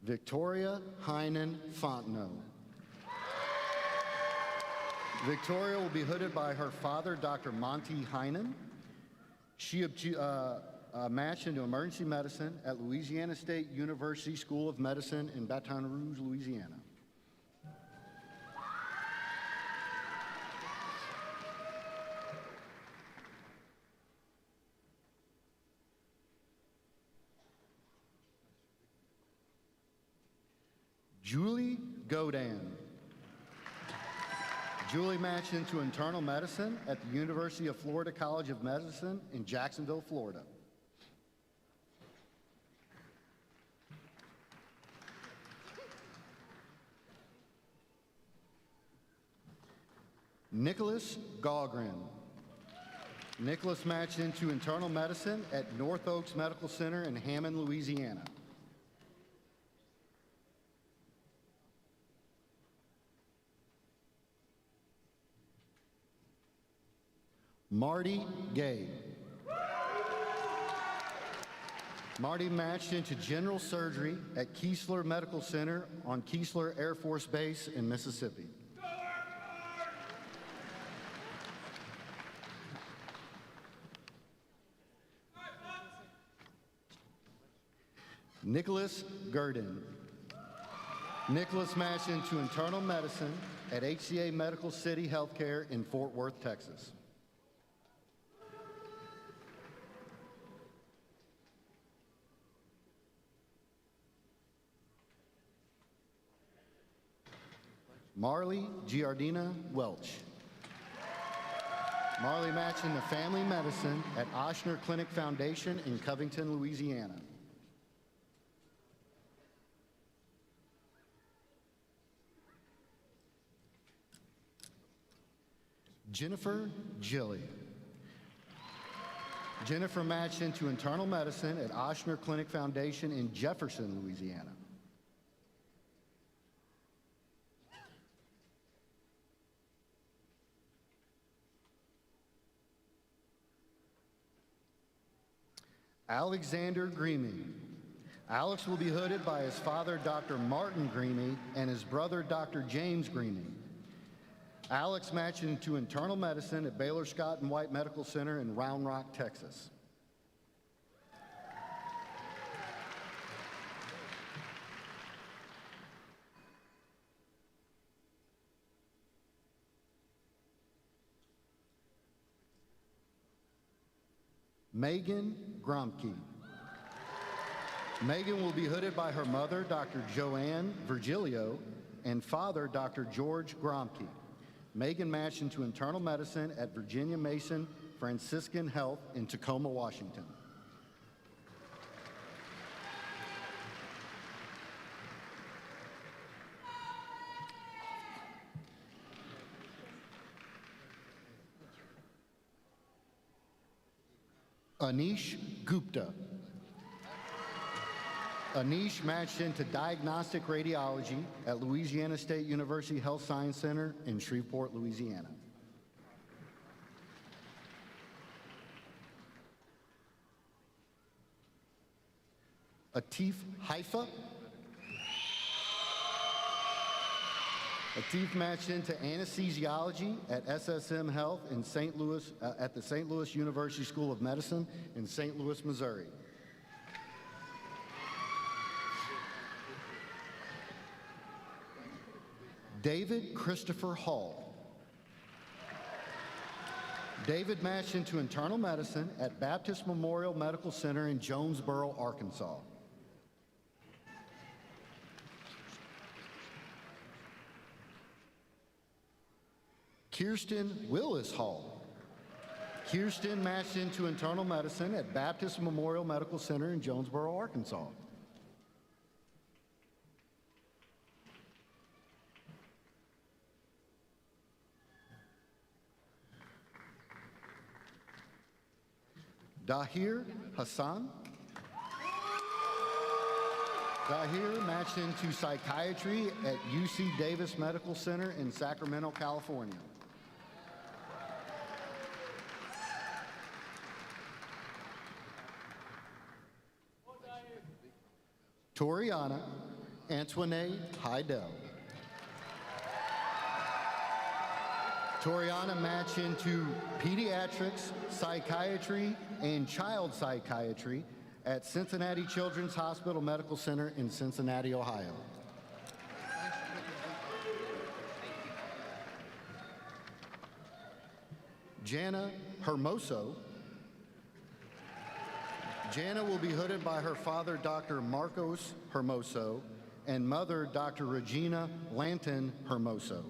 Victoria Heinen Fontenot. Victoria will be hooded by her father, Dr. Monty Heinen. She matched into emergency medicine at Louisiana State University School of Medicine in Baton Rouge, Louisiana. Julie Godin. Julie matched into internal medicine at the University of Florida College of Medicine in Jacksonville, Florida. Nicholas Gaughran. Nicholas matched into internal medicine at North Oaks Medical Center in Hammond, Louisiana. Marty Gay. Marty matched into general surgery at Keesler Medical Center on Keesler Air Force Base in Mississippi. Nicholas Gurdon. Nicholas matched into internal medicine at HCA Medical City Healthcare in Fort Worth, Texas. Marley Giardina Welch. Marley matched into family medicine at Ochsner Clinic Foundation in Covington, Louisiana. Jennifer Gilly. Jennifer matched into internal medicine at Ochsner Clinic Foundation in Jefferson, Louisiana. Alexander Greamy. Alex will be hooded by his father, Dr. Martin Greamy, and his brother, Dr. James Greamy. Alex matched into internal medicine at Baylor Scott and White Medical Center in Round Rock, Texas. Megan Gromke. Megan will be hooded by her mother, Dr. Joanne Virgilio, and father, Dr. George Gromke. Megan matched into internal medicine at Virginia Mason Franciscan Health in Tacoma, Washington. Anish Gupta. Anish matched into diagnostic radiology at Louisiana State University Health Science Center in Shreveport, Louisiana. Atif Haifa. Atif matched into anesthesiology at SSM Health in St. Louis, at the St. Louis University School of Medicine in St. Louis, Missouri. David Christopher Hall. David matched into internal medicine at Baptist Memorial Medical Center in Jonesboro, Arkansas. Kirsten Willis Hall. Kirsten matched into internal medicine at Baptist Memorial Medical Center in Jonesboro, Arkansas. Dahir Hassan. Dahir matched into psychiatry at UC Davis Medical Center in Sacramento, California. Toriana Antoinette Heidel. Toriana matched into pediatrics, psychiatry, and child psychiatry at Cincinnati Children's Hospital Medical Center in Cincinnati, Ohio. Jana Hermoso. Jana will be hooded by her father, Dr. Marcos Hermoso, and mother, Dr. Regina Lanton Hermoso.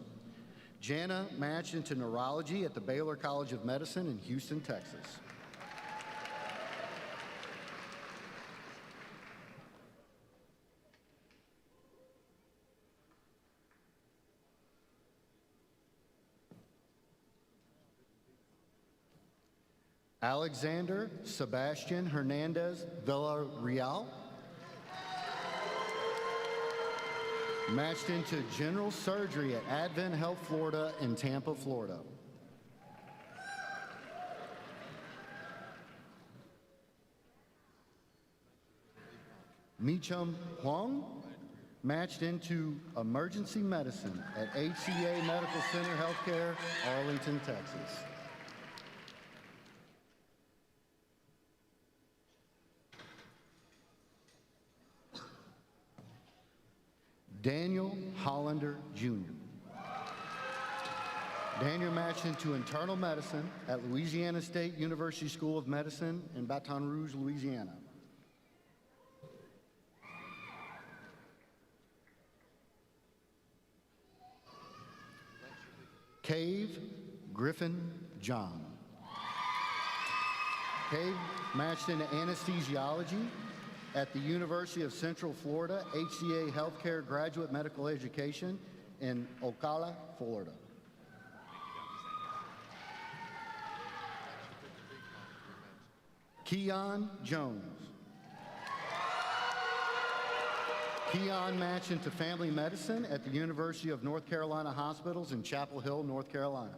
Jana matched into neurology at the Baylor College of Medicine in Houston, Texas. Alexander Sebastian Hernandez Villarreal matched into general surgery at Advent Health Florida in Tampa, Florida. Michum Huang matched into emergency medicine at HCA Medical Center Healthcare, Arlington, Texas. Daniel Hollander, Jr. Daniel matched into internal medicine at Louisiana State University School of Medicine in Baton Rouge, Louisiana. Cave Griffin John. Cave matched into anesthesiology at the University of Central Florida, HCA Healthcare Graduate Medical Education in Ocala, Florida. Keon Jones. Keon matched into family medicine at the University of North Carolina Hospitals in Chapel Hill, North Carolina.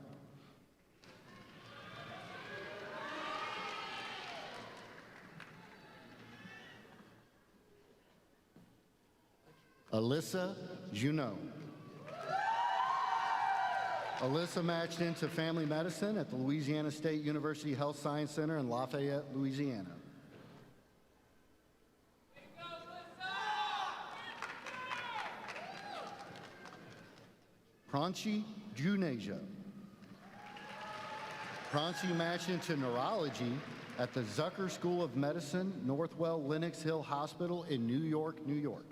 Alyssa Junot. Alyssa matched into family medicine at the Louisiana State University Health Science Center in Lafayette, Louisiana. Pranchi Juneja. Pranchi matched into neurology at the Zucker School of Medicine, Northwell Lenox Hill Hospital in New York, New York.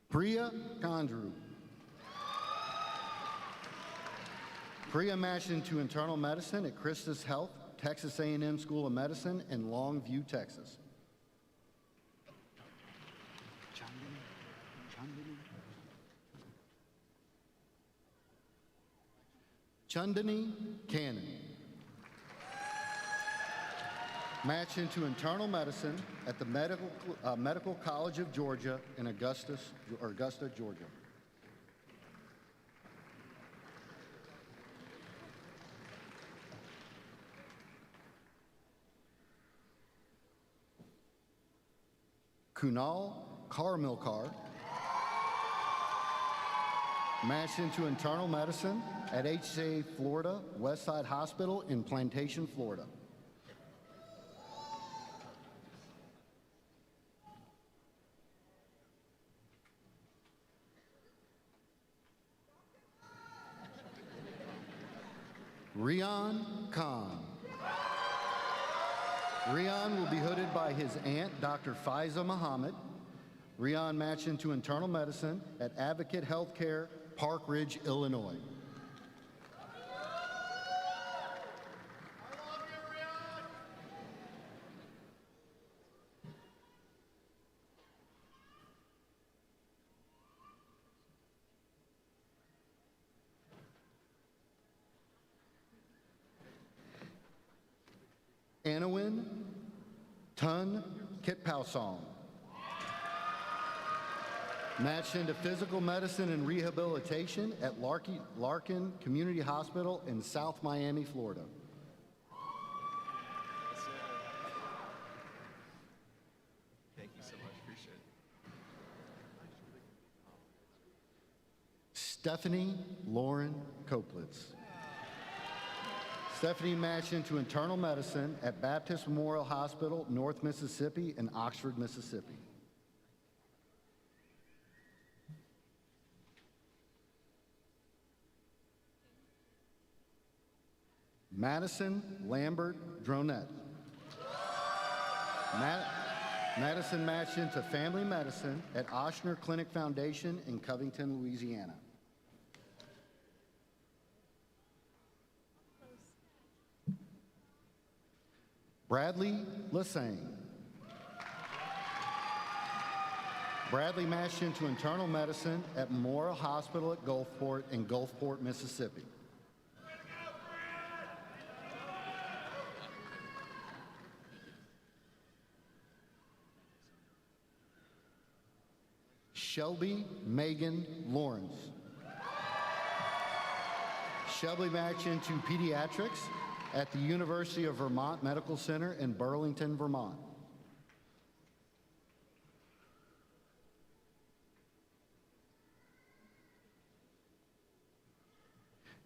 Priya Kandru. Priya matched into internal medicine at Christus Health, Texas A&M School of Medicine in Longview, Texas. Chandani Cannon. Matched into internal medicine at the Medical College of Georgia in Augusta, Georgia. Kunal Karmilkar matched into internal medicine at HCA Florida Westside Hospital in Plantation, Florida. Rian Khan. Rian will be hooded by his aunt, Dr. Faiza Muhammad, Rion matched into internal medicine at Advocate Healthcare, Park Ridge, Illinois. Anowin Tun Kitpausong matched into physical medicine and rehabilitation at Larkin Community Hospital in South Miami, Florida. Thank you so much. Appreciate it. Stephanie Lauren Koplitz. Stephanie matched into internal medicine at Baptist Memorial Hospital, North Mississippi, in Oxford, Mississippi. Madison Lambert Dronette. Madison matched into family medicine at Ochsner Clinic Foundation in Covington, Louisiana. Bradley Lassang. Bradley matched into internal medicine at Memorial Hospital at Gulfport in Gulfport, Mississippi. Shelby Megan Lawrence. Shelby matched into pediatrics at the University of Vermont Medical Center in Burlington, Vermont.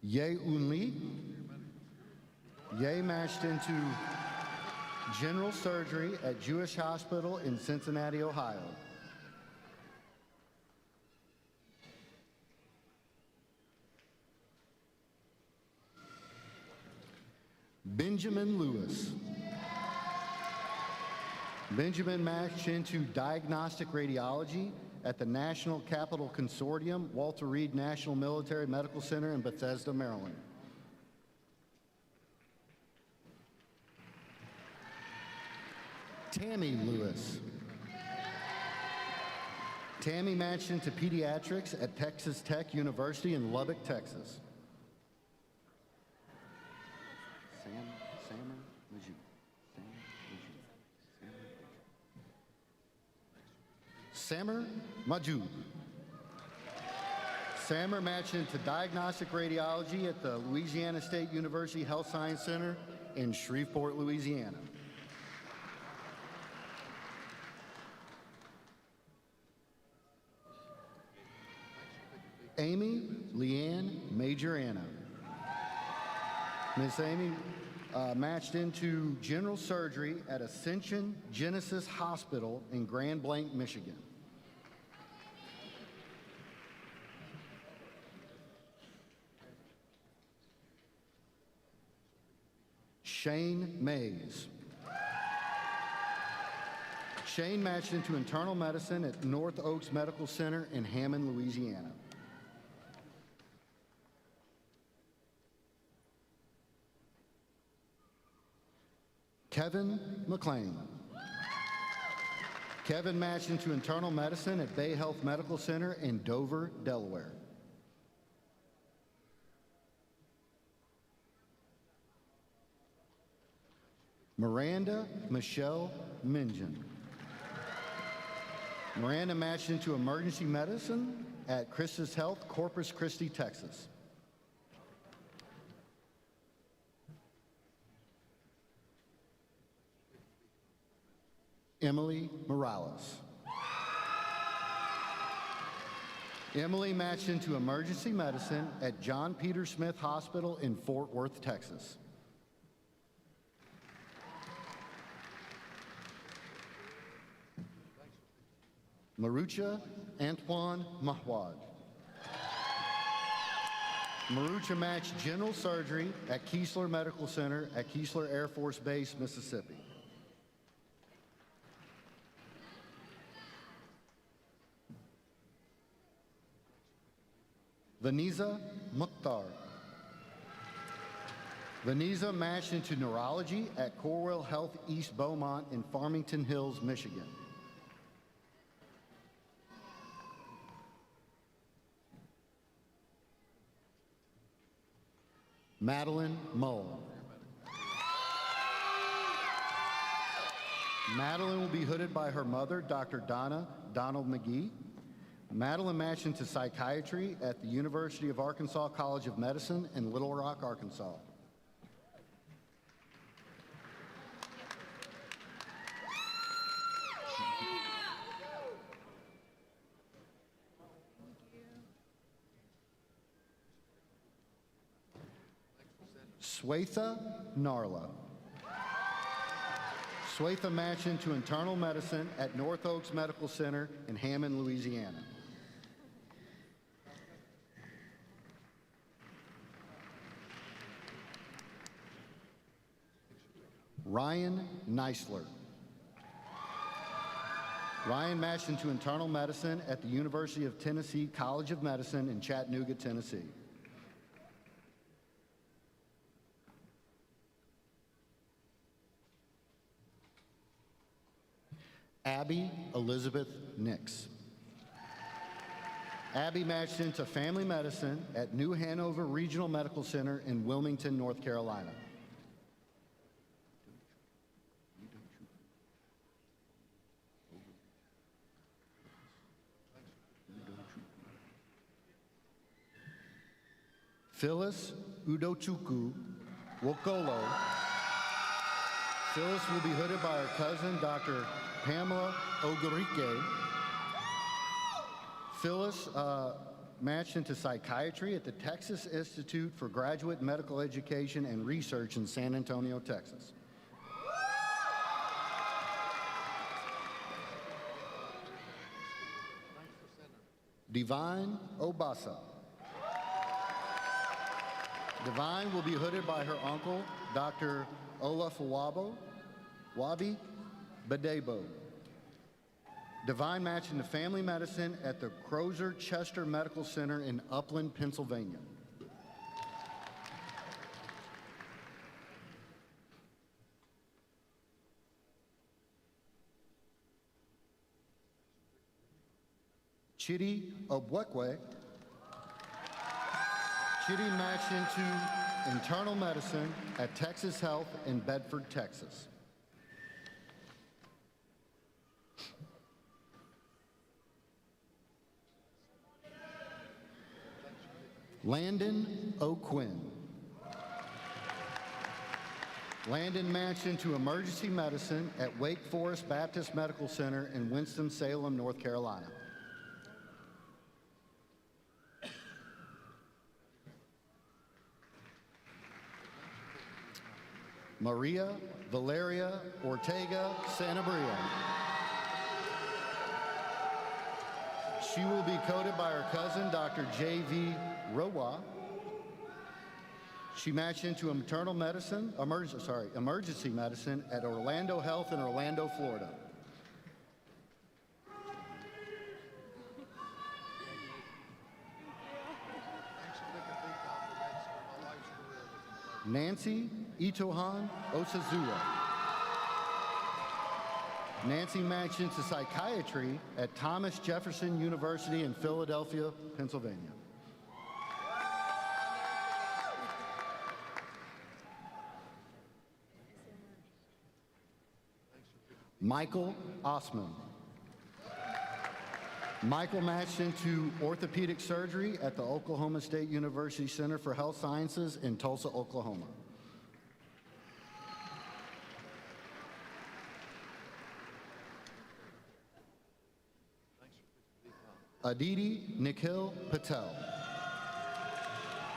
Ye Un Lee. Ye matched into general surgery at Jewish Hospital in Cincinnati, Ohio. Benjamin Lewis. Benjamin matched into diagnostic radiology at the National Capital Consortium, Walter Reed National Military Medical Center in Bethesda, Maryland. Tammy Lewis. Tammy matched into pediatrics at Texas Tech University in Lubbock, Texas. Samer Majub. Samer matched into diagnostic radiology at the Louisiana State University Health Science Center in Shreveport, Louisiana. Amy Leanne Majorana. Miss Amy matched into general surgery at Ascension Genesis Hospital in Grand Blanc, Michigan. Shane Mays. Shane matched into internal medicine at North Oaks Medical Center in Hammond, Louisiana. Kevin McLean. Kevin matched into internal medicine at Bay Health Medical Center in Dover, Delaware. Miranda Michelle Minjan. Miranda matched into emergency medicine at Christus Health, Corpus Christi, Texas. Emily Morales. Emily matched into emergency medicine at John Peter Smith Hospital in Fort Worth, Texas. Marucha Antoine Mahwad. Marucha matched general surgery at Keesler Medical Center at Keesler Air Force Base, Mississippi. Vaniza Mukhtar. Vaniza matched into neurology at Corewell Health East Beaumont in Farmington Hills, Michigan. Madeline Mull. Madeline will be hooded by her mother, Dr. Donna Donald McGee. Madeline matched into psychiatry at the University of Arkansas College of Medicine in Little Rock, Arkansas. Swetha Narla. Swetha matched into internal medicine at North Oaks Medical Center in Hammond, Louisiana. Ryan Neisler. Ryan matched into internal medicine at the University of Tennessee College of Medicine in Chattanooga, Tennessee. Abby Elizabeth Nix. Abby matched into family medicine at New Hanover Regional Medical Center in Wilmington, North Carolina. Phyllis Udochukwu Wokolo. Phyllis will be hooded by her cousin, Dr. Pamela Ogarike. Phyllis matched into psychiatry at the Texas Institute for Graduate Medical Education and Research in San Antonio, Texas. Divine Obasa. Divine will be hooded by her uncle, Dr. Olafawabo Wabi Badebo. Divine matched into family medicine at the Crozer Chester Medical Center in Upland, Pennsylvania. Chidi Obwekwe. Chidi matched into internal medicine at Texas Health in Bedford, Texas. Landon O'Quinn. Landon matched into emergency medicine at Wake Forest Baptist Medical Center in Winston-Salem, North Carolina. Maria Valeria Ortega Sanabria. She will be coded by her cousin, Dr. J.V. Rowa. She matched into emergency medicine at Orlando Health in Orlando, Florida. Nancy Itohan Osazua. Nancy matched into psychiatry at Thomas Jefferson University in Philadelphia, Pennsylvania. Michael Osman. Michael matched into orthopedic surgery at the Oklahoma State University Center for Health Sciences in Tulsa, Oklahoma. Aditi Nikhil Patel.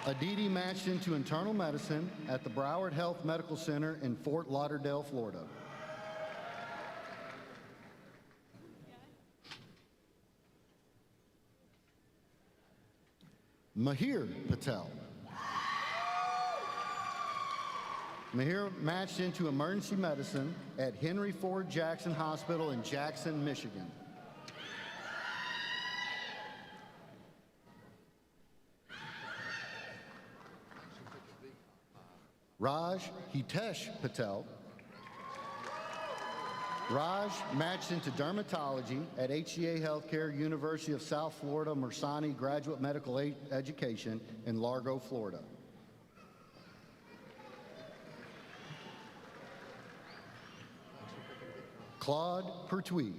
Aditi matched into internal medicine at the Broward Health Medical Center in Fort Lauderdale, Florida. Mahir Patel. Mahir matched into emergency medicine at Henry Ford Jackson Hospital in Jackson, Michigan. Raj Hitesh Patel. Raj matched into dermatology at HCA Healthcare, University of South Florida, Mersani Graduate Medical Education in Largo, Florida. Claude Pertwee.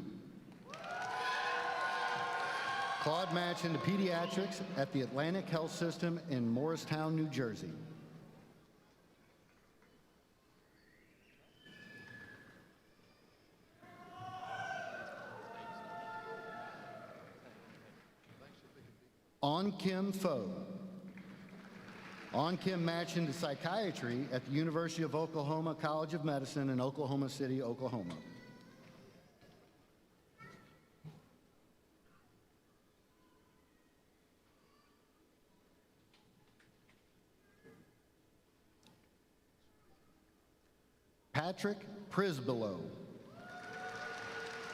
Claude matched into pediatrics at the Atlantic Health System in Morristown, New Jersey. On Kim Pho. On Kim matched into psychiatry at the University of Oklahoma College of Medicine in Oklahoma City, Oklahoma. Patrick Prisbillo.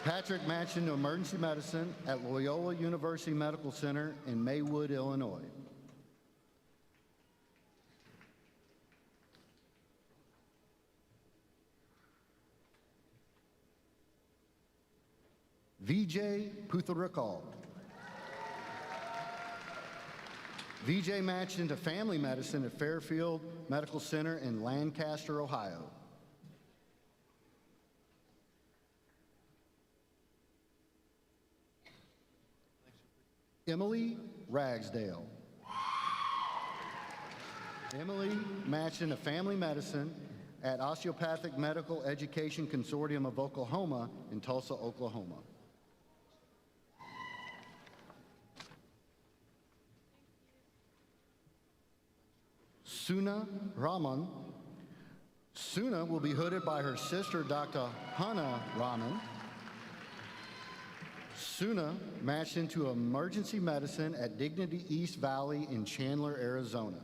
Patrick matched into emergency medicine at Loyola University Medical Center in Maywood, Illinois. Vijay Putharikal. Vijay matched into family medicine at Fairfield Medical Center in Lancaster, Ohio. Emily Ragsdale. Emily matched into family medicine at Osteopathic Medical Education Consortium of Oklahoma in Tulsa, Oklahoma. Suna Raman. Suna will be hooded by her sister, Dr. Hana Raman. Suna matched into emergency medicine at Dignity East Valley in Chandler, Arizona.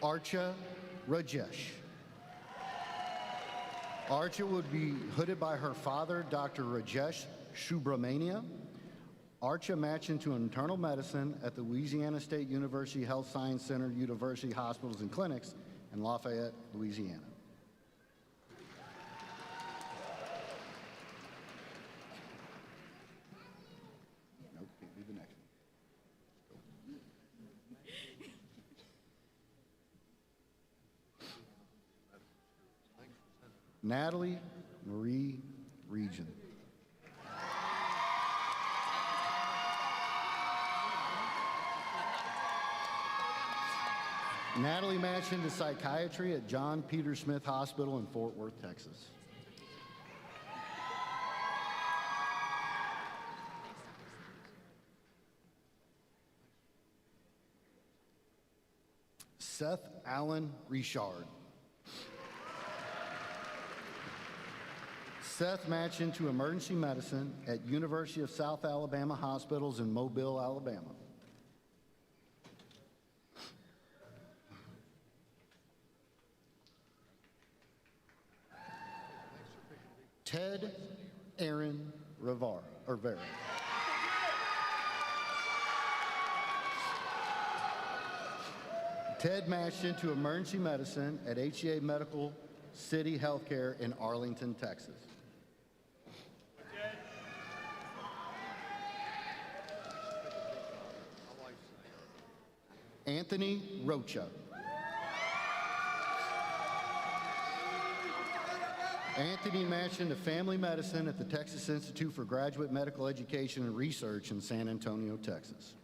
Archa Rajesh. Archa would be hooded by her father, Dr. Rajesh Subramania. Archa matched into internal medicine at the Louisiana State University Health Science Center, University Hospitals and Clinics in Lafayette, Louisiana. Nope, can't do the next one. Natalie Marie Region. Natalie matched into psychiatry at John Peter Smith Hospital in Fort Worth, Texas. Seth Allen Richard. Seth matched into emergency medicine at University of South Alabama Hospitals in Mobile, Alabama. Ted Aaron Rivera. Ted matched into emergency medicine at HCA Medical City Healthcare in Arlington, Texas. Anthony Rocha. Anthony matched into family medicine at the Texas Institute for Graduate Medical Education and Research in San Antonio, Texas.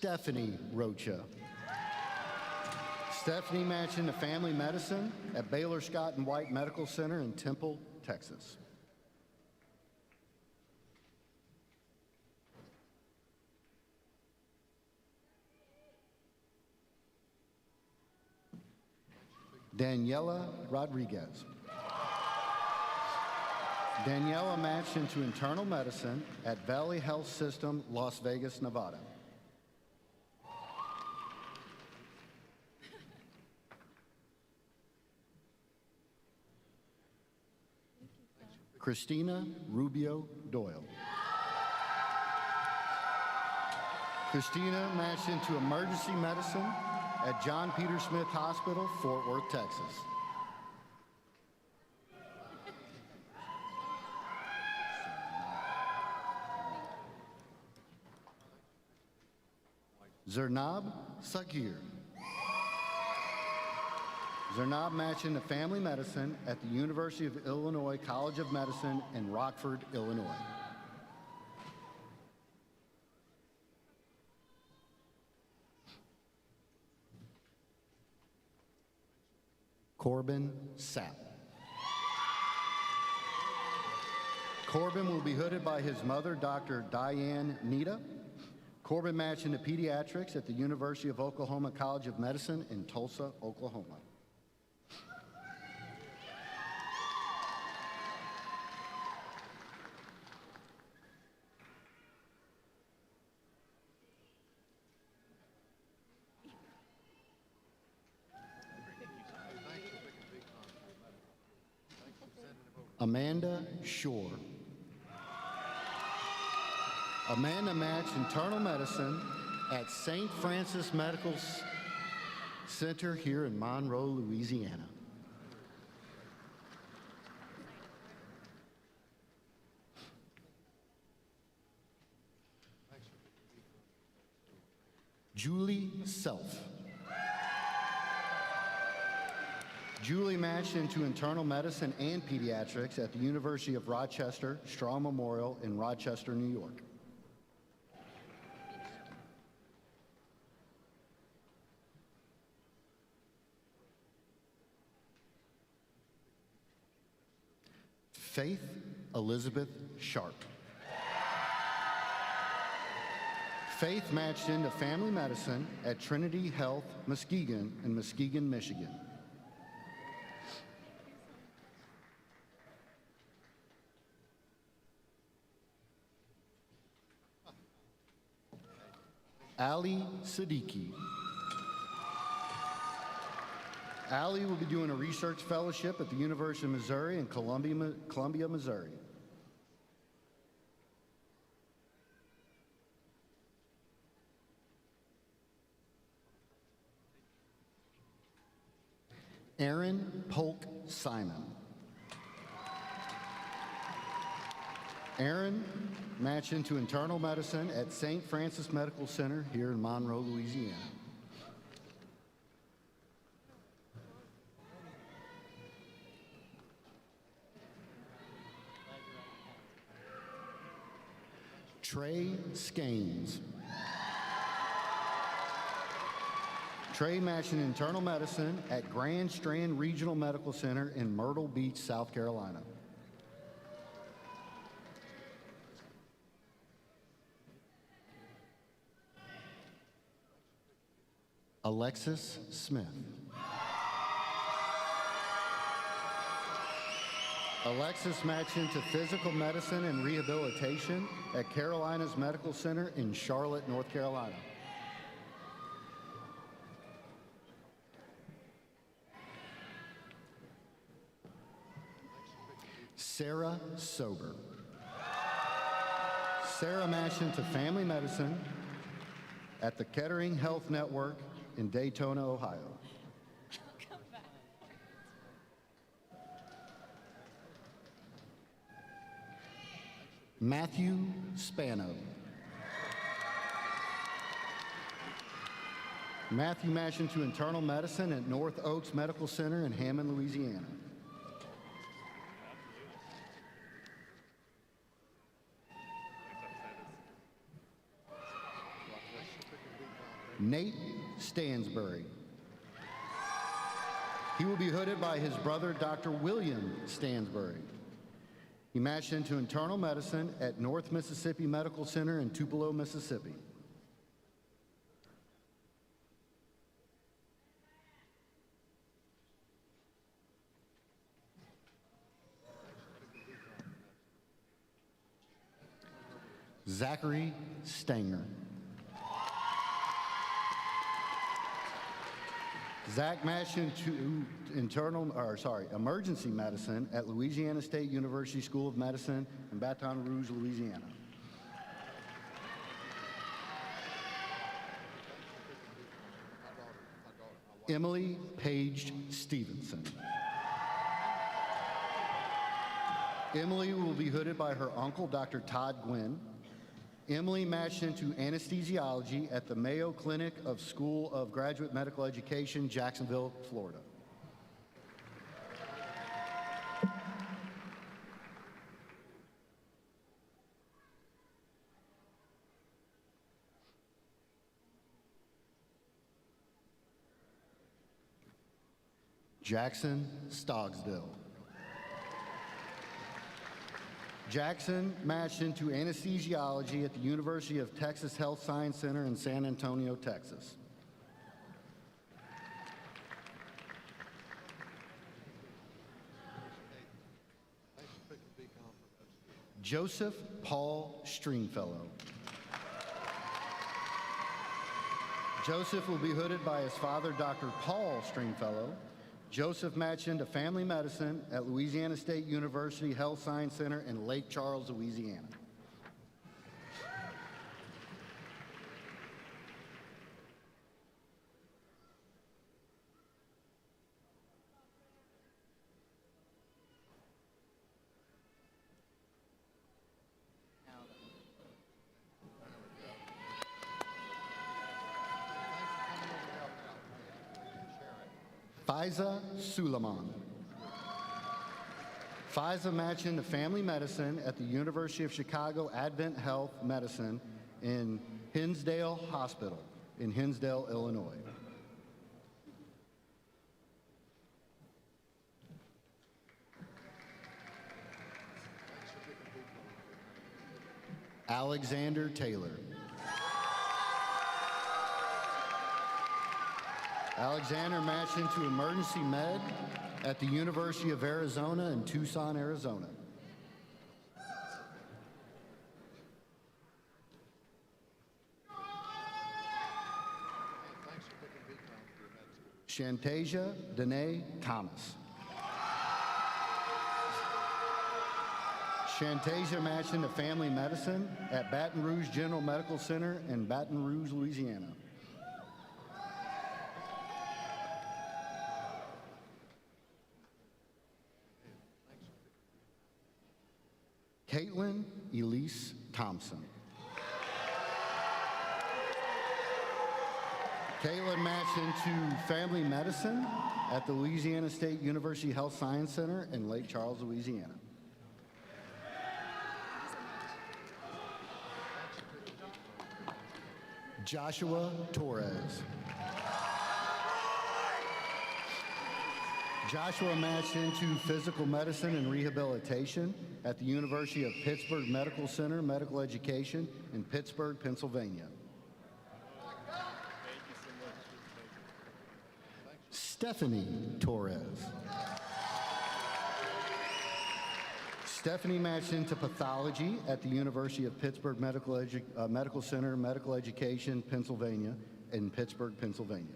Stephanie Rocha. Stephanie matched into family medicine at Baylor Scott and White Medical Center in Temple, Texas. Daniela Rodriguez. Daniela matched into internal medicine at Valley Health System, Las Vegas, Nevada. Christina Rubio Doyle. Christina matched into emergency medicine at John Peter Smith Hospital, Fort Worth, Texas. Zernab Sagir. Zernab matched into family medicine at the University of Illinois College of Medicine in Rockford, Illinois. Corbin Sapp. Corbin will be hooded by his mother, Dr. Diane Nita. Corbin matched into pediatrics at the University of Oklahoma College of Medicine in Tulsa, Oklahoma. Amanda Shore. Amanda matched internal medicine at St. Francis Medical Center here in Monroe, Louisiana. Julie Self. Julie matched into internal medicine and pediatrics at the University of Rochester Straw Memorial in Rochester, New York. Faith Elizabeth Sharp. Faith matched into family medicine at Trinity Health Muskegon in Muskegon, Michigan. Ali Siddiqui. Ali will be doing a research fellowship at the University of Missouri in Columbia, Missouri. Aaron Polk Simon. Aaron matched into internal medicine at St. Francis Medical Center here in Monroe, Louisiana. Trey Scaines. Trey matched in internal medicine at Grand Strand Regional Medical Center in Myrtle Beach, South Carolina. Alexis Smith. Alexis matched into physical medicine and rehabilitation at Carolinas Medical Center in Charlotte, North Carolina. Sarah Sober. Sarah matched into family medicine at the Kettering Health Network in Daytona, Ohio. Matthew Spano. Matthew matched into internal medicine at North Oaks Medical Center in Hammond, Louisiana. Nate Stansbury. He will be hooded by his brother, Dr. William Stansbury. He matched into internal medicine at North Mississippi Medical Center in Tupelo, Mississippi. Zachary Stanger. Zach matched into emergency medicine at Louisiana State University School of Medicine in Baton Rouge, Louisiana. Emily Page Stevenson. Emily will be hooded by her uncle, Dr. Todd Gwynn. Emily matched into anesthesiology at the Mayo Clinic of School of Graduate Medical Education, Jacksonville, Florida. Jackson Stogsdill. Jackson matched into anesthesiology at the University of Texas Health Science Center in San Antonio, Texas. Joseph Paul Stringfellow. Joseph will be hooded by his father, Dr. Paul Stringfellow. Joseph matched into family medicine at Louisiana State University Health Science Center in Lake Charles, Louisiana. Faiza Suleiman. Faiza matched into family medicine at the University of Chicago Advent Health Medicine in Hinsdale Hospital in Hinsdale, Illinois. Alexander Taylor. Alexander matched into emergency med at the University of Arizona in Tucson, Arizona. Shantasia Danae Thomas. Shantasia matched into family medicine at Baton Rouge General Medical Center in Baton Rouge, Louisiana. Caitlin Elise Thompson. Caitlin matched into family medicine at the Louisiana State University Health Science Center in Lake Charles, Louisiana. Joshua Torres. Joshua matched into physical medicine and rehabilitation at the University of Pittsburgh Medical Center Medical Education in Pittsburgh, Pennsylvania. Stephanie Torres. Stephanie matched into pathology at the University of Pittsburgh Medical Center Medical Education, Pennsylvania, in Pittsburgh, Pennsylvania.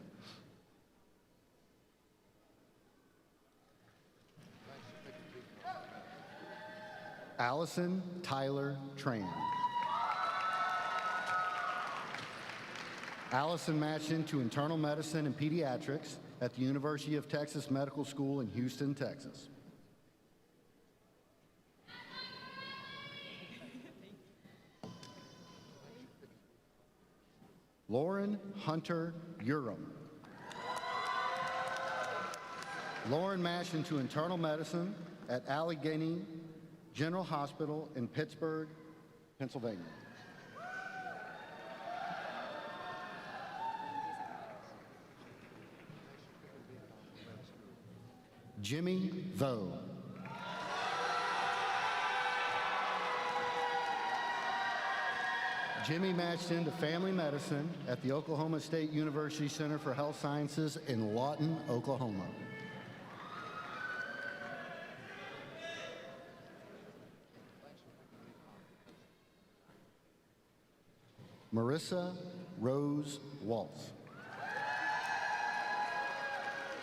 Allison Tyler Tran. Allison matched into internal medicine and pediatrics at the University of Texas Medical School in Houston, Texas. Lauren Hunter Urim. Lauren matched into internal medicine at Allegheny General Hospital in Pittsburgh, Pennsylvania. Jimmy Vo. Jimmy matched into family medicine at the Oklahoma State University Center for Health Sciences in Lawton, Oklahoma. Marissa Rose Waltz.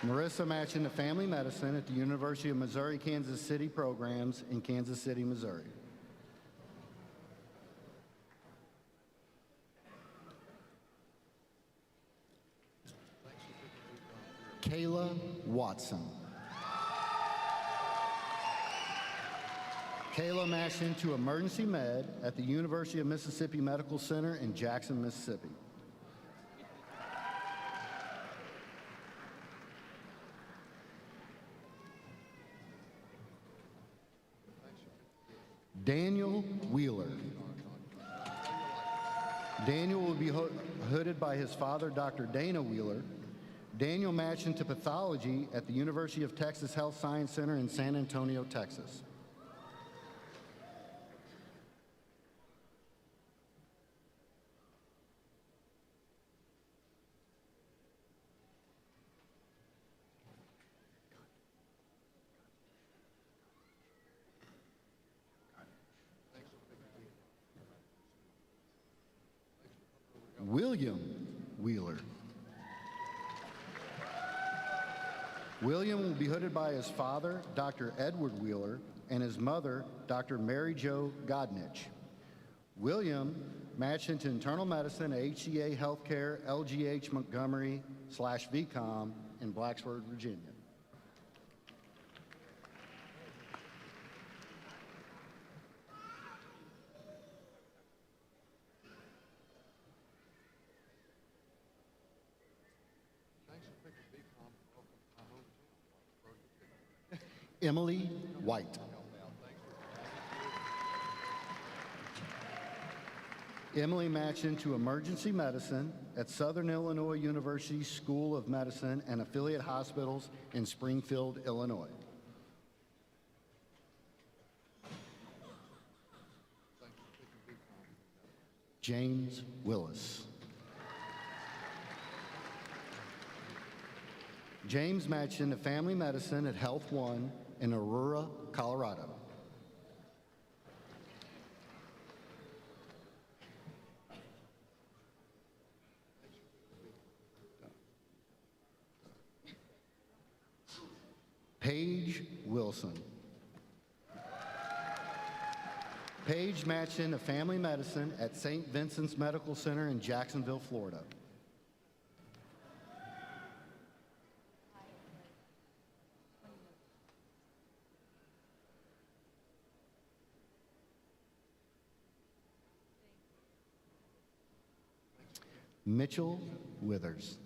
Marissa matched into family medicine at the University of Missouri-Kansas City programs in Kansas City, Missouri. Kayla Watson. Kayla matched into emergency med at the University of Mississippi Medical Center in Jackson, Mississippi. Daniel Wheeler. Daniel will be hooded by his father, Dr. Dana Wheeler. Daniel matched into pathology at the University of Texas Health Science Center in San Antonio, Texas. William Wheeler. William will be hooded by his father, Dr. Edward Wheeler, and his mother, Dr. Mary Jo Godnich. William matched into internal medicine at HCA Healthcare, LGH Montgomery / VCOM in Blacksburg, Virginia. Emily White. Emily matched into emergency medicine at Southern Illinois University School of Medicine and affiliate hospitals in Springfield, Illinois. James Willis. James matched into family medicine at Health One in Aurora, Colorado. Paige Wilson. Paige matched into family medicine at St. Vincent's Medical Center in Jacksonville, Florida. Mitchell Withers.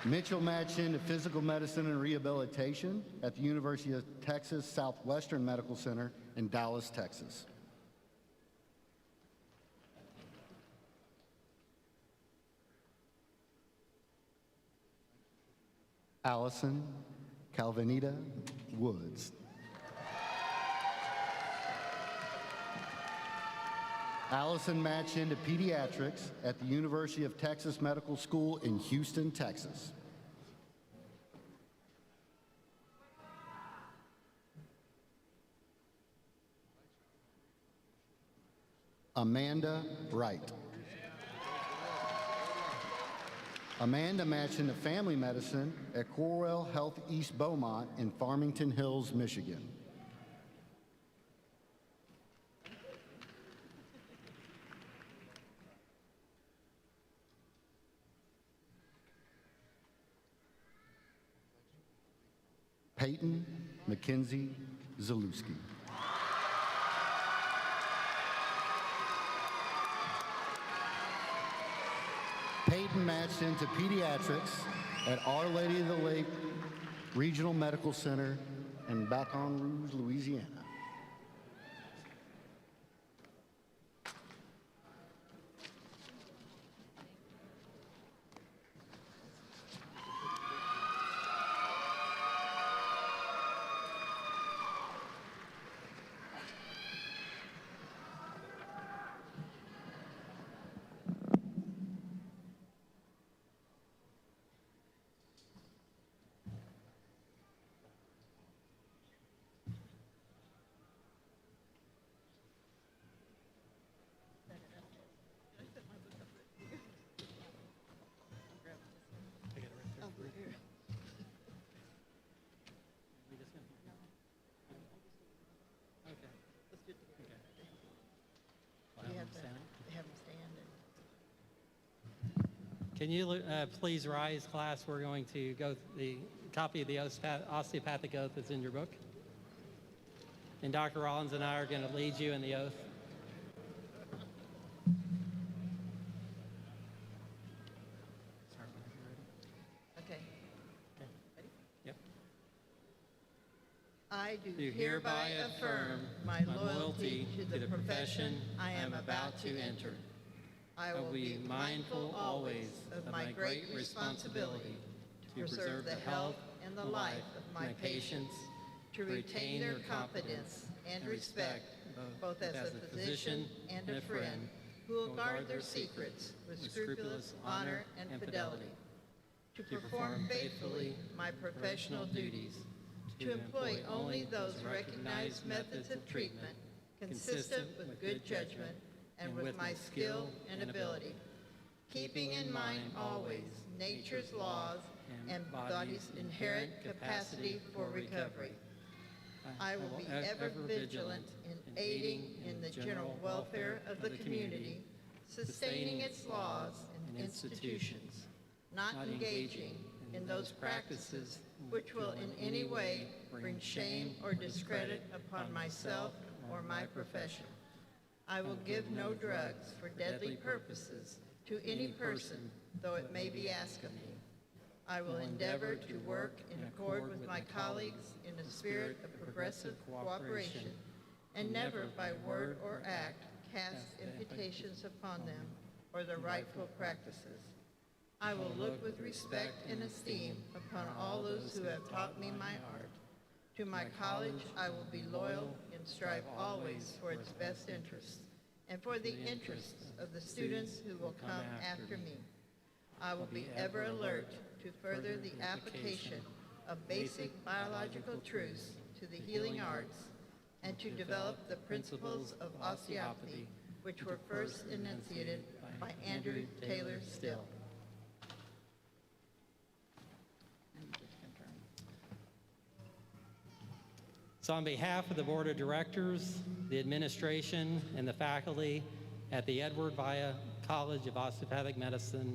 Mitchell matched into physical medicine and rehabilitation at the University of Texas Southwestern Medical Center in Dallas, Texas. Allison Calvinita Woods. Allison matched into pediatrics at the University of Texas Medical School in Houston, Texas. Amanda Wright. Amanda matched into family medicine at Corewell Health East Beaumont in Farmington Hills, Michigan. Peyton Mackenzie Zalewski. Peyton matched into pediatrics at Our Lady of the Lake Regional Medical Center in Baton Rouge, Louisiana. Can you please rise, class? We're going to go the copy of the osteopathic oath that's in your book. And Dr. Rollins and I are going to lead you in the oath. Okay. Yep. I do Do hereby affirm my loyalty to the profession I am about to enter. I will be mindful always of my great responsibility to preserve the health and the life of my patients, to retain their confidence and respect, both as a physician and a friend, who will guard their secrets with scrupulous honor and fidelity, to perform faithfully my professional duties, to employ only those recognized methods of treatment consistent with good judgment and with my skill and ability, keeping in mind always nature's laws and body's inherent capacity for recovery. I will be ever vigilant in aiding in the general welfare of the community, sustaining its laws and institutions, not engaging in those practices which will in any way bring shame or discredit upon myself or my profession. I will give no drugs for deadly purposes to any person, though it may be asked of me. I will endeavor to work in accord with my colleagues in a spirit of progressive cooperation, and never by word or act cast imputations upon them or their rightful practices. I will look with respect and esteem upon all those who have taught me my art. To my college, I will be loyal and strive always for its best interests and for the interests of the students who will come after me. I will be ever alert to further the application of basic biological truths to the healing arts and to develop the principles of osteopathy, which were first enunciated by Andrew Taylor Still. So on behalf of the Board of Directors, the administration, and the faculty at the Edward Via College of Osteopathic Medicine,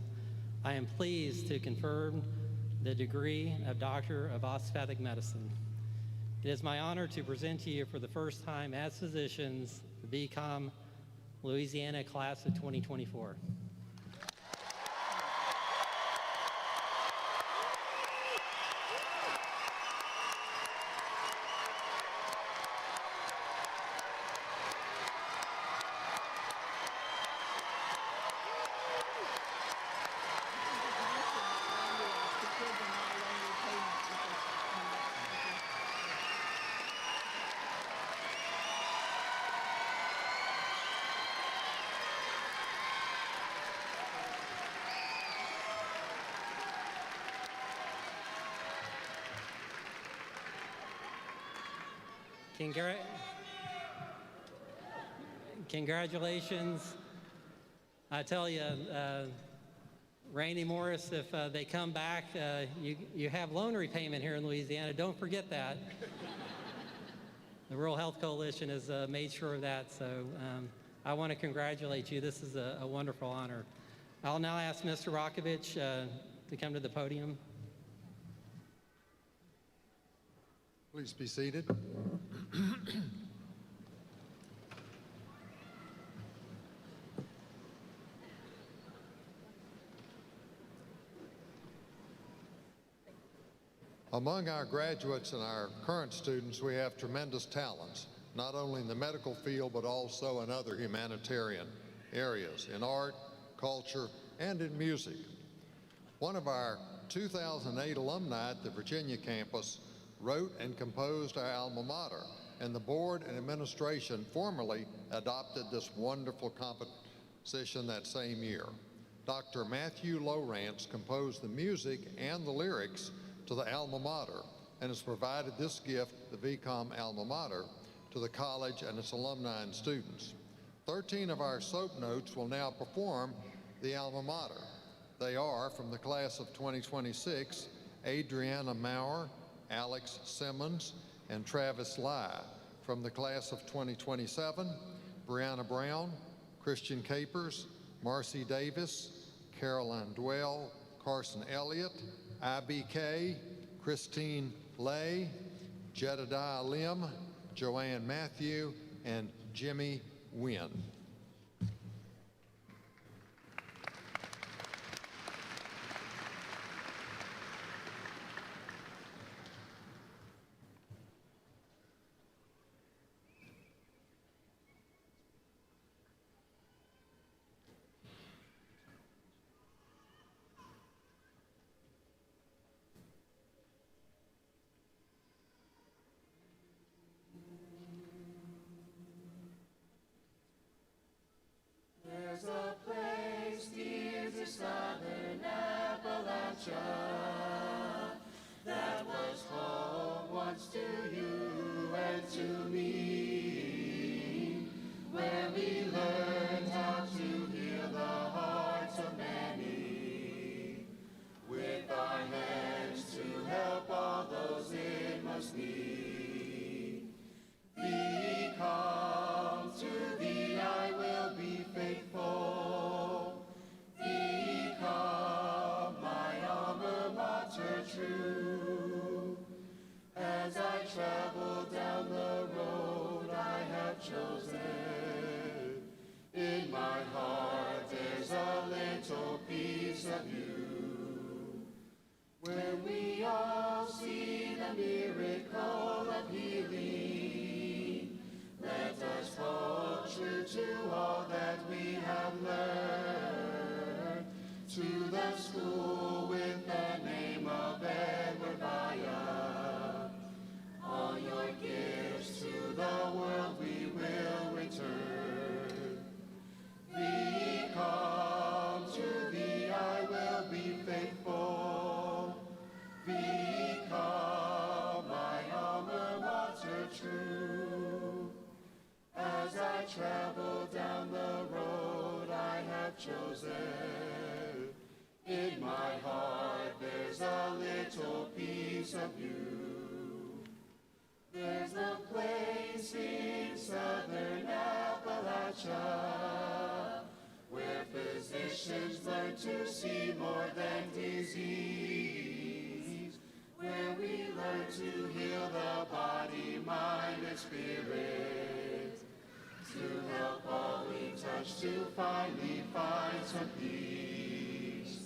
I am pleased to confirm the degree of Doctor of Osteopathic Medicine. It is my honor to present to you for the first time as physicians the VCOM Louisiana Class of 2024. Congratulations. I tell you, Randy Morris, if they come back, you have loan repayment here in Louisiana. Don't forget that. The Rural Health Coalition has made sure of that, so I want to congratulate you. This is a wonderful honor. I'll now ask Mr. Rakovich to come to the podium. Please be seated. Among our graduates and our current students, we have tremendous talents, not only in the medical field, but also in other humanitarian areas, in art, culture, and in music. One of our 2008 alumni at the Virginia campus wrote and composed our alma mater, and the board and administration formally adopted this wonderful composition that same year. Dr. Matthew Lowrance composed the music and the lyrics to the alma mater and has provided this gift, the VCOM alma mater, to the college and its alumni and students. 13 of our soap notes will now perform the alma mater. They are, from the class of 2026, Adriana Maurer, Alex Simmons, and Travis Lai. From the class of 2027, Brianna Brown, Christian Capers, Marcy Davis, Caroline Dwell, Carson Elliott, IBK, Christine Lay, Jedediah Lim, Joanne Matthew, and Jimmy Wynn. There's a place near to southern Appalachia that was home once to you and to me, where we learned how to heal the hearts of many, with our hands to help all those in most need. Be calm, to thee I will be faithful. Be calm, my alma mater true. As I travel down the road I have chosen, in my heart there's a little piece of you. When we all see the miracle of healing, let us hold true to all that we have learned. To the school with the name of Edward Vaya, all your gifts to the world we will return. Be calm, to thee I will be faithful. Be calm, my alma mater true. As I travel down the road I have chosen, in my heart there's a little piece of you. There's a place in southern Appalachia where physicians learn to see more than disease, where we learn to heal the body, mind, and spirit, to help all we touch to finally find some peace.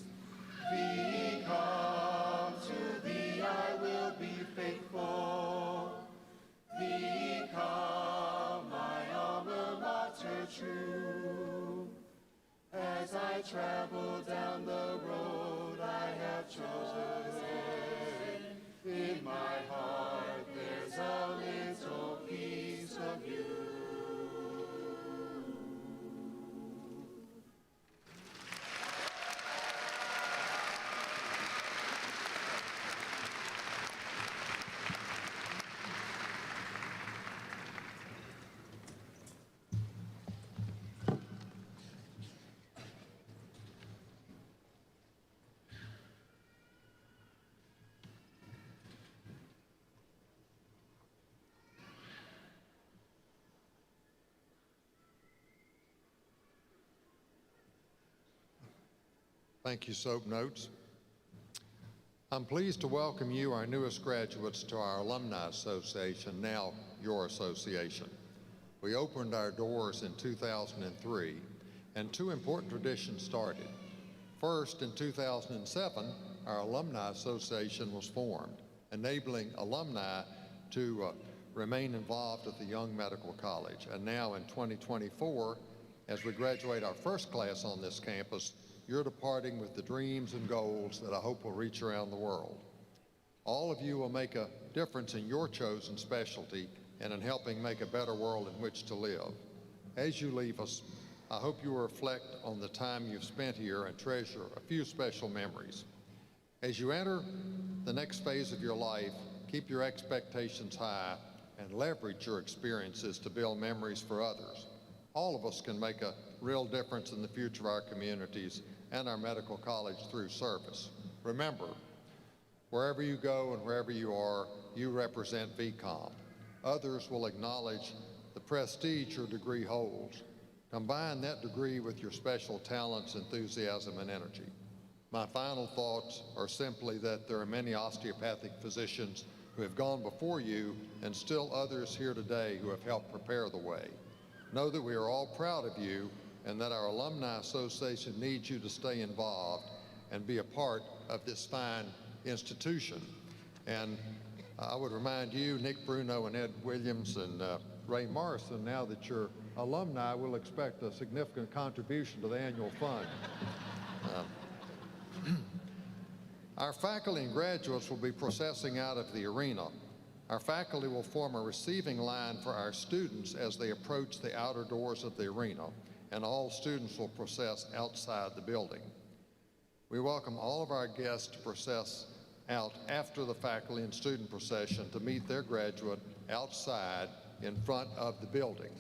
Be calm, to thee I will be faithful. Be calm, my alma mater true. As I travel down the road I have chosen, in my heart there's a little piece of you. Thank you, Soap Notes. I'm pleased to welcome you, our newest graduates, to our Alumni Association, now your association. We opened our doors in 2003, and two important traditions started. First, in 2007, our Alumni Association was formed, enabling alumni to remain involved at the Young Medical College. And now in 2024, as we graduate our first class on this campus, you're departing with the dreams and goals that I hope will reach around the world. All of you will make a difference in your chosen specialty and in helping make a better world in which to live. As you leave us, I hope you will reflect on the time you've spent here and treasure a few special memories. As you enter the next phase of your life, keep your expectations high and leverage your experiences to build memories for others. All of us can make a real difference in the future of our communities and our medical college through service. Remember, wherever you go and wherever you are, you represent VCOM. Others will acknowledge the prestige your degree holds. Combine that degree with your special talents, enthusiasm, and energy. My final thoughts are simply that there are many osteopathic physicians who have gone before you and still others here today who have helped prepare the way. Know that we are all proud of you and that our Alumni Association needs you to stay involved and be a part of this fine institution. And I would remind you, Nick Bruno and Ed Williams and Ray Morrison, now that you're alumni, will expect a significant contribution to the annual fund. Our faculty and graduates will be processing out of the arena. Our faculty will form a receiving line for our students as they approach the outer doors of the arena, and all students will process outside the building. We welcome all of our guests to process out after the faculty and student procession to meet their graduate outside in front of the building.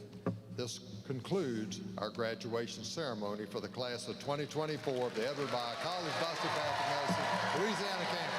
This concludes our graduation ceremony for the class of 2024 of the Edward Bye College of Osteopathic Medicine, Louisiana campus.